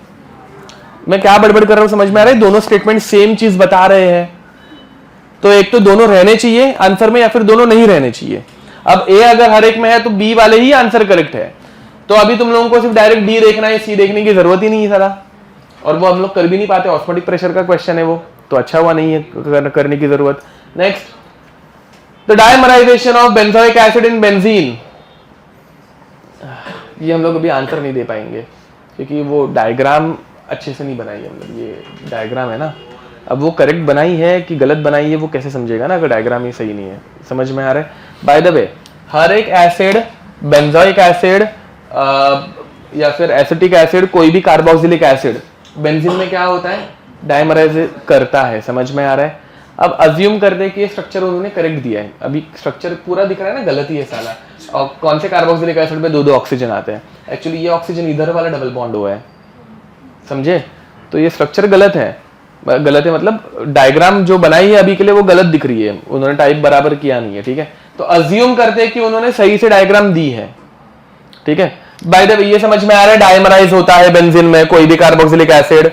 मैं क्या बड़बड़ कर रहा हूं, समझ में आ रहा है? दोनों स्टेटमेंट सेम चीज बता रहे हैं, तो एक तो दोनों रहने चाहिए आंसर में या फिर दोनों नहीं रहने चाहिए। अब ए अगर हर एक में है तो बी वाले ही आंसर करेक्ट है, तो अभी तुम लोगों को सिर्फ डायरेक्ट डी देखना है, सी देखने की जरूरत ही नहीं है सारा, और वो हम लोग कर भी नहीं पाते, ऑस्मोटिक प्रेशर का क्वेश्चन है वो, तो अच्छा हुआ नहीं है करने की जरूरत। Next, the dimerisation of benzoic acid in benzene, ये हम लोग अभी आंसर नहीं दे पाएंगे क्योंकि वो डायग्राम अच्छे से नहीं बनाई है, मतलब ये डायग्राम है ना, अब वो करेक्ट बनाई है कि गलत बनाई है वो कैसे समझेगा ना अगर डायग्राम ही सही नहीं है, समझ में आ रहा है? बाय द वे हर एक एसिड, बेंजोइक एसिड या फिर एसिटिक एसिड, कोई भी कार्बोक्सिलिक एसिड बेंजीन में क्या होता है? डायमराइज करता है, समझ में आ रहा है? अब अज्यूम कर दे कि ये स्ट्रक्चर उन्होंने करेक्ट दिया है, अभी स्ट्रक्चर पूरा दिख रहा है ना, गलत ही है साला। और कौन से कार्बोक्सिलिक एसिड में 2-2 ऑक्सीजन आते हैं? एक्चुअली ये ऑक्सीजन इधर वाला डबल बॉन्ड हुआ है, समझे? तो ये स्ट्रक्चर गलत है, गलत है मतलब डायग्राम जो बनाई है अभी के लिए वो गलत दिख रही है, उन्होंने टाइप बराबर किया नहीं है, ठीक है? तो अज्यूम करते हैं कि उन्होंने सही से डायग्राम दी है, ठीक है? बाय द वे ये समझ में आ रहा है डायमराइज होता है बेंजीन में कोई भी कार्बोक्सिलिक एसिड,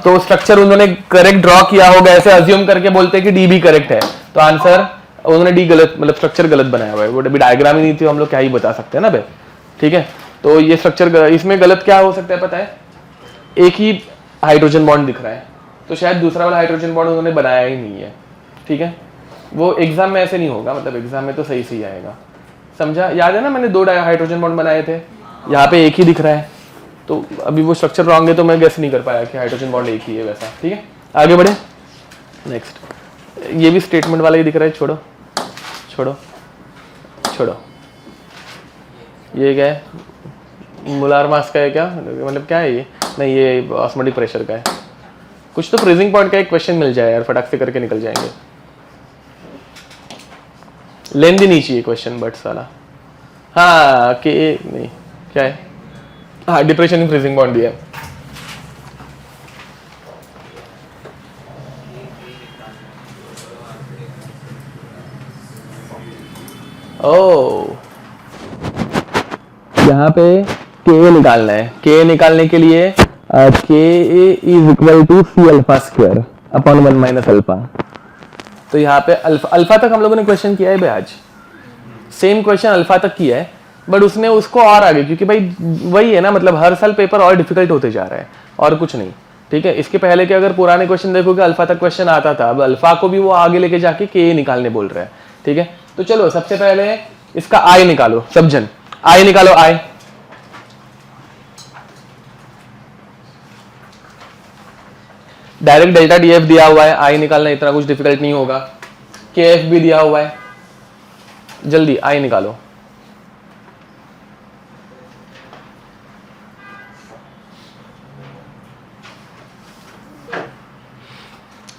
तो स्ट्रक्चर उन्होंने करेक्ट ड्रॉ किया होगा, ऐसे अज्यूम करके बोलते हैं कि डी भी करेक्ट है, तो आंसर उन्होंने डी गलत, मतलब स्ट्रक्चर गलत बनाया हुआ है, वो डायग्राम ही नहीं थी, हम लोग क्या ही बता सकते हैं ना भाई, ठीक है? तो ये स्ट्रक्चर इसमें गलत क्या हो सकता है पता है? एक ही हाइड्रोजन बॉन्ड दिख रहा है, तो शायद दूसरा वाला हाइड्रोजन बॉन्ड उन्होंने बनाया ही नहीं है, ठीक है। वो एग्जाम में ऐसे नहीं होगा, मतलब एग्जाम में तो सही सही आएगा, समझा। याद है ना मैंने 2 हाइड्रोजन बॉन्ड बनाए थे, यहाँ पे एक ही दिख रहा है, तो अभी वो स्ट्रक्चर रॉन्ग है तो मैं गेस नहीं कर पाया कि हाइड्रोजन बॉन्ड एक ही है वैसा, ठीक है। आगे बढ़े, नेक्स्ट, ये भी स्टेटमेंट वाला ही दिख रहा है, छोड़ो छोड़ो छोड़ो। ये क्या है, मोलार मास का है क्या, मतलब क्या है ये, नहीं ये ऑस्मोटिक प्रेशर का है। कुछ तो फ्रीजिंग पॉइंट का एक क्वेश्चन मिल जाए यार, फटाक से करके निकल जाएंगे। लेंदी नहीं चाहिए क्वेश्चन बट साला, हाँ कि नहीं क्या है, हाँ डिप्रेशन इन फ्रीजिंग पॉइंट दिया है। ओ यहाँ पे के निकालना है, के निकालने के लिए K is equal to C alpha square upon 1 minus alpha. तो यहाँ पे अल्फा तक हम लोगों ने क्वेश्चन किया है भाई, आज सेम क्वेश्चन अल्फा तक किया है, बट उसने उसको और आगे, क्योंकि भाई वही है ना, मतलब हर साल पेपर और डिफिकल्ट होते जा रहा है और कुछ नहीं, ठीक है। इसके पहले के अगर पुराने क्वेश्चन देखोगे अल्फा तक क्वेश्चन आता था, अब अल्फा को भी वो आगे लेके जाके के निकालने बोल रहा है, ठीक है। तो चलो सबसे पहले इसका आई निकालो, सब जन आई निकालो, आई डायरेक्ट डेल्टा डी एफ दिया हुआ है, आई निकालना इतना कुछ डिफिकल्ट नहीं होगा, के एफ भी दिया हुआ है, जल्दी आई निकालो।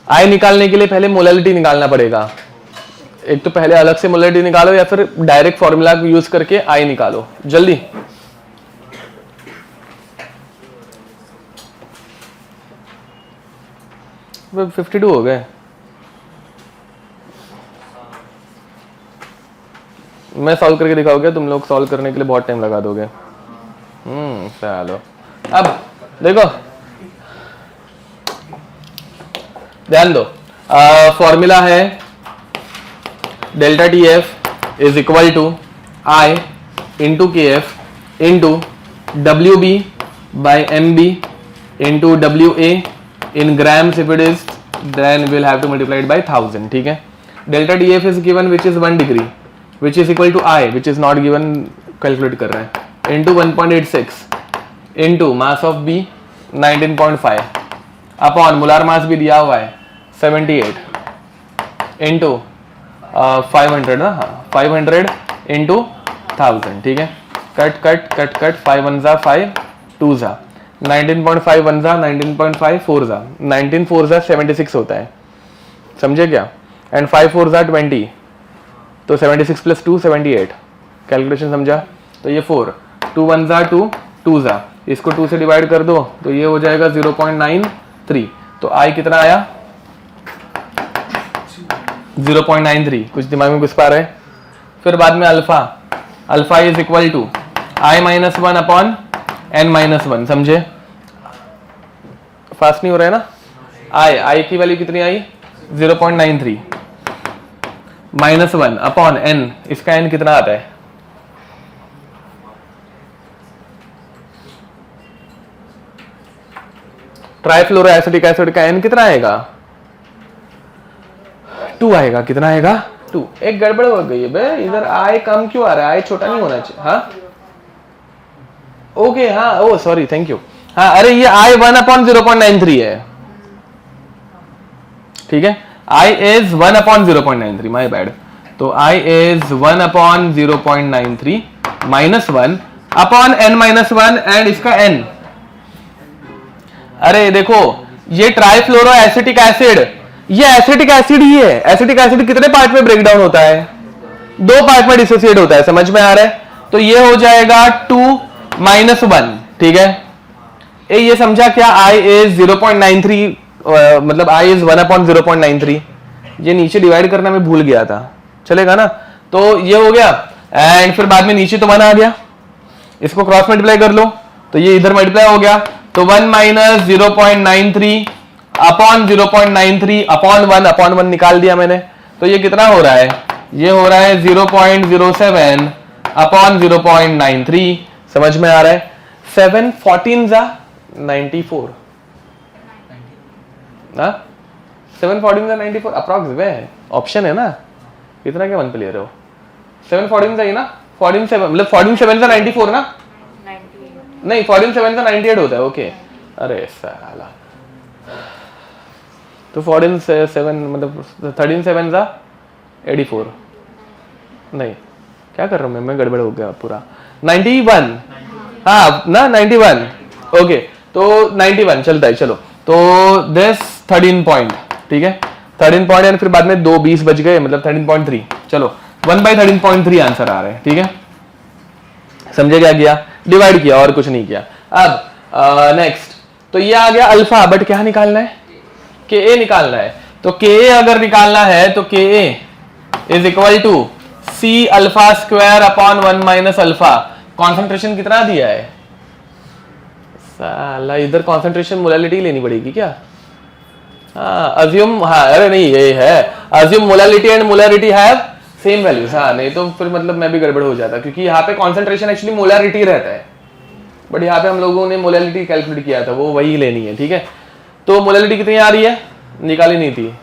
आई निकालने के लिए पहले मोलैलिटी निकालना पड़ेगा, एक तो पहले अलग से मोलैलिटी निकालो या फिर डायरेक्ट फॉर्मूला यूज करके आई निकालो, जल्दी। वो 52 हो गए, मैं सॉल्व करके दिखाओगे, तुम लोग सॉल्व करने के लिए बहुत टाइम लगा दोगे। चलो अब देखो, ध्यान दो, फॉर्मूला है delta T F is equal to I into K F into W B by M B into W A in grams if it is, then we'll have to multiply it by 1000, ठीक है। delta df is given which is 1 degree which is equal to I which is not given, calculate कर रहे हैं, into 1.86 into mass of B 19.5 upon molar mass भी दिया हुआ है 78 into 500 ना, हाँ 500 into 1000, ठीक है। कट कट कट कट 5 1 जा 5 2 जा 19.5 1 जा 19.5 4 जा 19 4 जा 76 होता है, समझे क्या। एंड 5 4 जा 20, तो 76 प्लस 2 78, कैलकुलेशन समझा। तो ये 4 2 1 जा 2 2 जा, इसको 2 से डिवाइड कर दो तो ये हो जाएगा 0.93। तो आई कितना आया 0.93, कुछ दिमाग में घुस पा रहा है। फिर बाद में alpha, alpha is equal to I minus 1 upon N minus 1, समझे। फास्ट नहीं हो रहा है ना। आई की वैल्यू कितनी आई 0.93 माइनस 1 अपॉन एन, इसका एन कितना आता है ट्राइफ्लोरो एसिटिक एसिड का एन कितना आएगा 2 आएगा, कितना आएगा 2। एक गड़बड़ हो गई है बे, इधर आई कम क्यों आ रहा है, आई छोटा नहीं होना चाहिए। हाँ ओके, हाँ ओ सॉरी थैंक यू। हाँ अरे ये आई 1 अपॉन 0.93 है, ठीक है। I is 1 upon 0.93, my bad. तो I is 1 upon 0.93 minus 1 upon N minus 1 and इसका एन। अरे देखो ये ट्राइफ्लोरो एसिटिक एसिड, ये एसिटिक एसिड ही है। एसिटिक एसिड कितने पार्ट में ब्रेक डाउन होता है 2 पार्ट में डिसोसिएट होता है, समझ में आ रहा है। तो ये हो जाएगा 2 माइनस 1, ठीक है। ये समझा क्या, आई इज 0.93 मतलब आई इज 1 अपॉन 0.93। ये नीचे डिवाइड करना मैं भूल गया था, चलेगा ना। तो ये हो गया एंड फिर बाद में नीचे तो 1 आ गया, इसको क्रॉस मल्टीप्लाई कर लो तो ये इधर मल्टीप्लाई हो गया। तो 1 माइनस 0.93 अपॉन 0.93 अपॉन 1 निकाल दिया मैंने। तो ये कितना हो रहा है, ये हो रहा है 0.07 अपॉन 0.93, समझ में आ रहा है। 7 14 जा 94, ना 714 का 94 अप्रॉक्स वे ऑप्शन है ना, इतना क्या 1 पे ले रहे हो? 714 का ही ना, 147 मतलब 147 का 94 ना, 98 नहीं 147 का 98 होता है। ओके अरे साला, तो 147 मतलब 137 का 84 नहीं, क्या कर रहा हूँ मैं गड़बड़ हो गया पूरा। 91 हाँ ना 91 ओके, तो 91 चलता है। चलो तो दिस 13 पॉइंट, ठीक है 13 पॉइंट एंड फिर बाद में 2 20 बच गए मतलब 13.3। चलो 1/13.3 आंसर आ रहे हैं, ठीक है समझे क्या किया, डिवाइड किया और कुछ नहीं किया। अब नेक्स्ट तो ये आ गया अल्फा, बट क्या निकालना है, के ए निकालना है। तो के ए अगर निकालना है तो K A is equal to C alpha square upon 1 minus alpha. Concentration कितना दिया है साला, इधर कॉन्सेंट्रेशन मोलालिटी लेनी पड़ेगी क्या? हाँ अज्यूम, हाँ अरे नहीं ये है assume molality and molarity have same values. हाँ नहीं तो फिर मतलब मैं भी गड़बड़ हो जाता, क्योंकि यहाँ पे कॉन्सेंट्रेशन एक्चुअली मोलारिटी रहता है, बट यहाँ पे हम लोगों ने मोलालिटी कैलकुलेट किया था, वो वही लेनी है, ठीक है। तो मोलालिटी कितनी आ रही है, निकाली नहीं थी,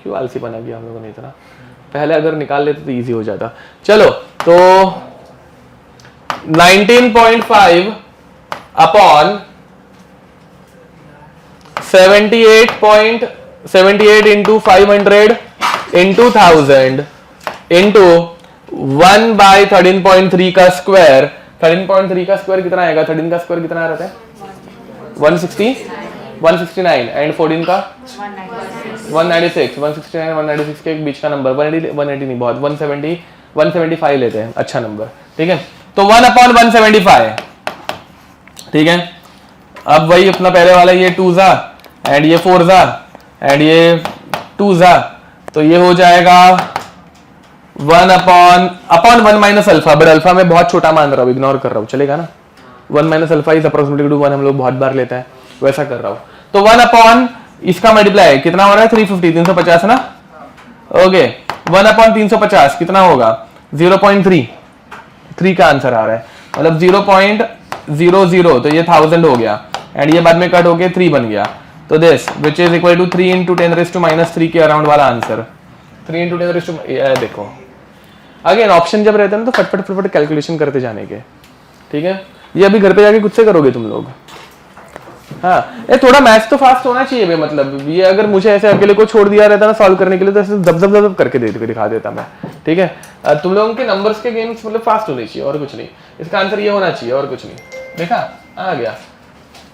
क्यों आलसी बना किया हम लोगों ने इतना, पहले अगर निकाल लेते तो इजी हो जाता। चलो तो 19.5 अपॉन 78 इंटू 500 इंटू 1000 इंटू 1/13.3 का स्क्वायर। 13.3 का स्क्वायर कितना आएगा, 13 का स्क्वायर कितना रहता है 169 एंड 14 का 196 169 196 के बीच का नंबर 180 नहीं बहुत 175 लेते हैं, अच्छा नंबर, ठीक है। तो 1/175, ठीक है। अब वही अपना पहले वाला ये 2 जा एंड ये 4 जा एंड ये 2 जा, तो ये हो जाएगा 1/1 माइनस अल्फा, बट अल्फा में बहुत छोटा मान रहा हूँ, इग्नोर कर रहा हूँ, चलेगा ना। 1 minus alpha is approximately two 1 हम लोग बहुत बार लेते हैं, वैसा कर रहा हूँ। तो 1/ इसका मल्टीप्लाई कितना हो रहा है 350 350 ना, ओके 1/350 कितना होगा 0.3 का आंसर आ रहा है, मतलब 0.00, तो ये 1000 हो गया एंड ये बाद में कट होके 3 बन गया, तो this which is equal to 3 into 10⁻³ के अराउंड वाला आंसर 3 इंटू 10⁻, देखो अगेन ऑप्शन जब रहते हैं ना तो फटफट कैलकुलेशन करते जाने के, ठीक है। ये अभी घर पे जाके खुद से करोगे तुम लोग। हाँ ये थोड़ा मैथ्स तो फास्ट होना चाहिए भाई, मतलब ये अगर मुझे ऐसे अकेले को छोड़ दिया रहता ना सॉल्व करने के लिए तो ऐसे दब करके दिखा देता मैं, ठीक है। तुम लोगों के नंबर्स के गेम्स मतलब फास्ट होने चाहिए और कुछ नहीं, इसका आंसर ये होना चाहिए और कुछ नहीं। देखा आ गया,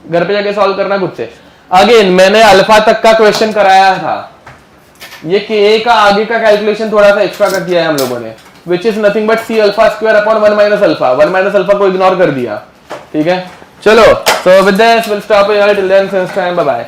घर पे जाके सॉल्व करना खुद से। अगेन मैंने अल्फा तक का क्वेश्चन कराया था, ये के का आगे का कैलकुलेशन थोड़ा सा एक्स्ट्रा कर दिया है हम लोगों ने, which is nothing but C alpha square upon 1 minus alpha. 1 minus alpha को इग्नोर कर दिया, ठीक है। चलो so with this will stop here till then, bye bye.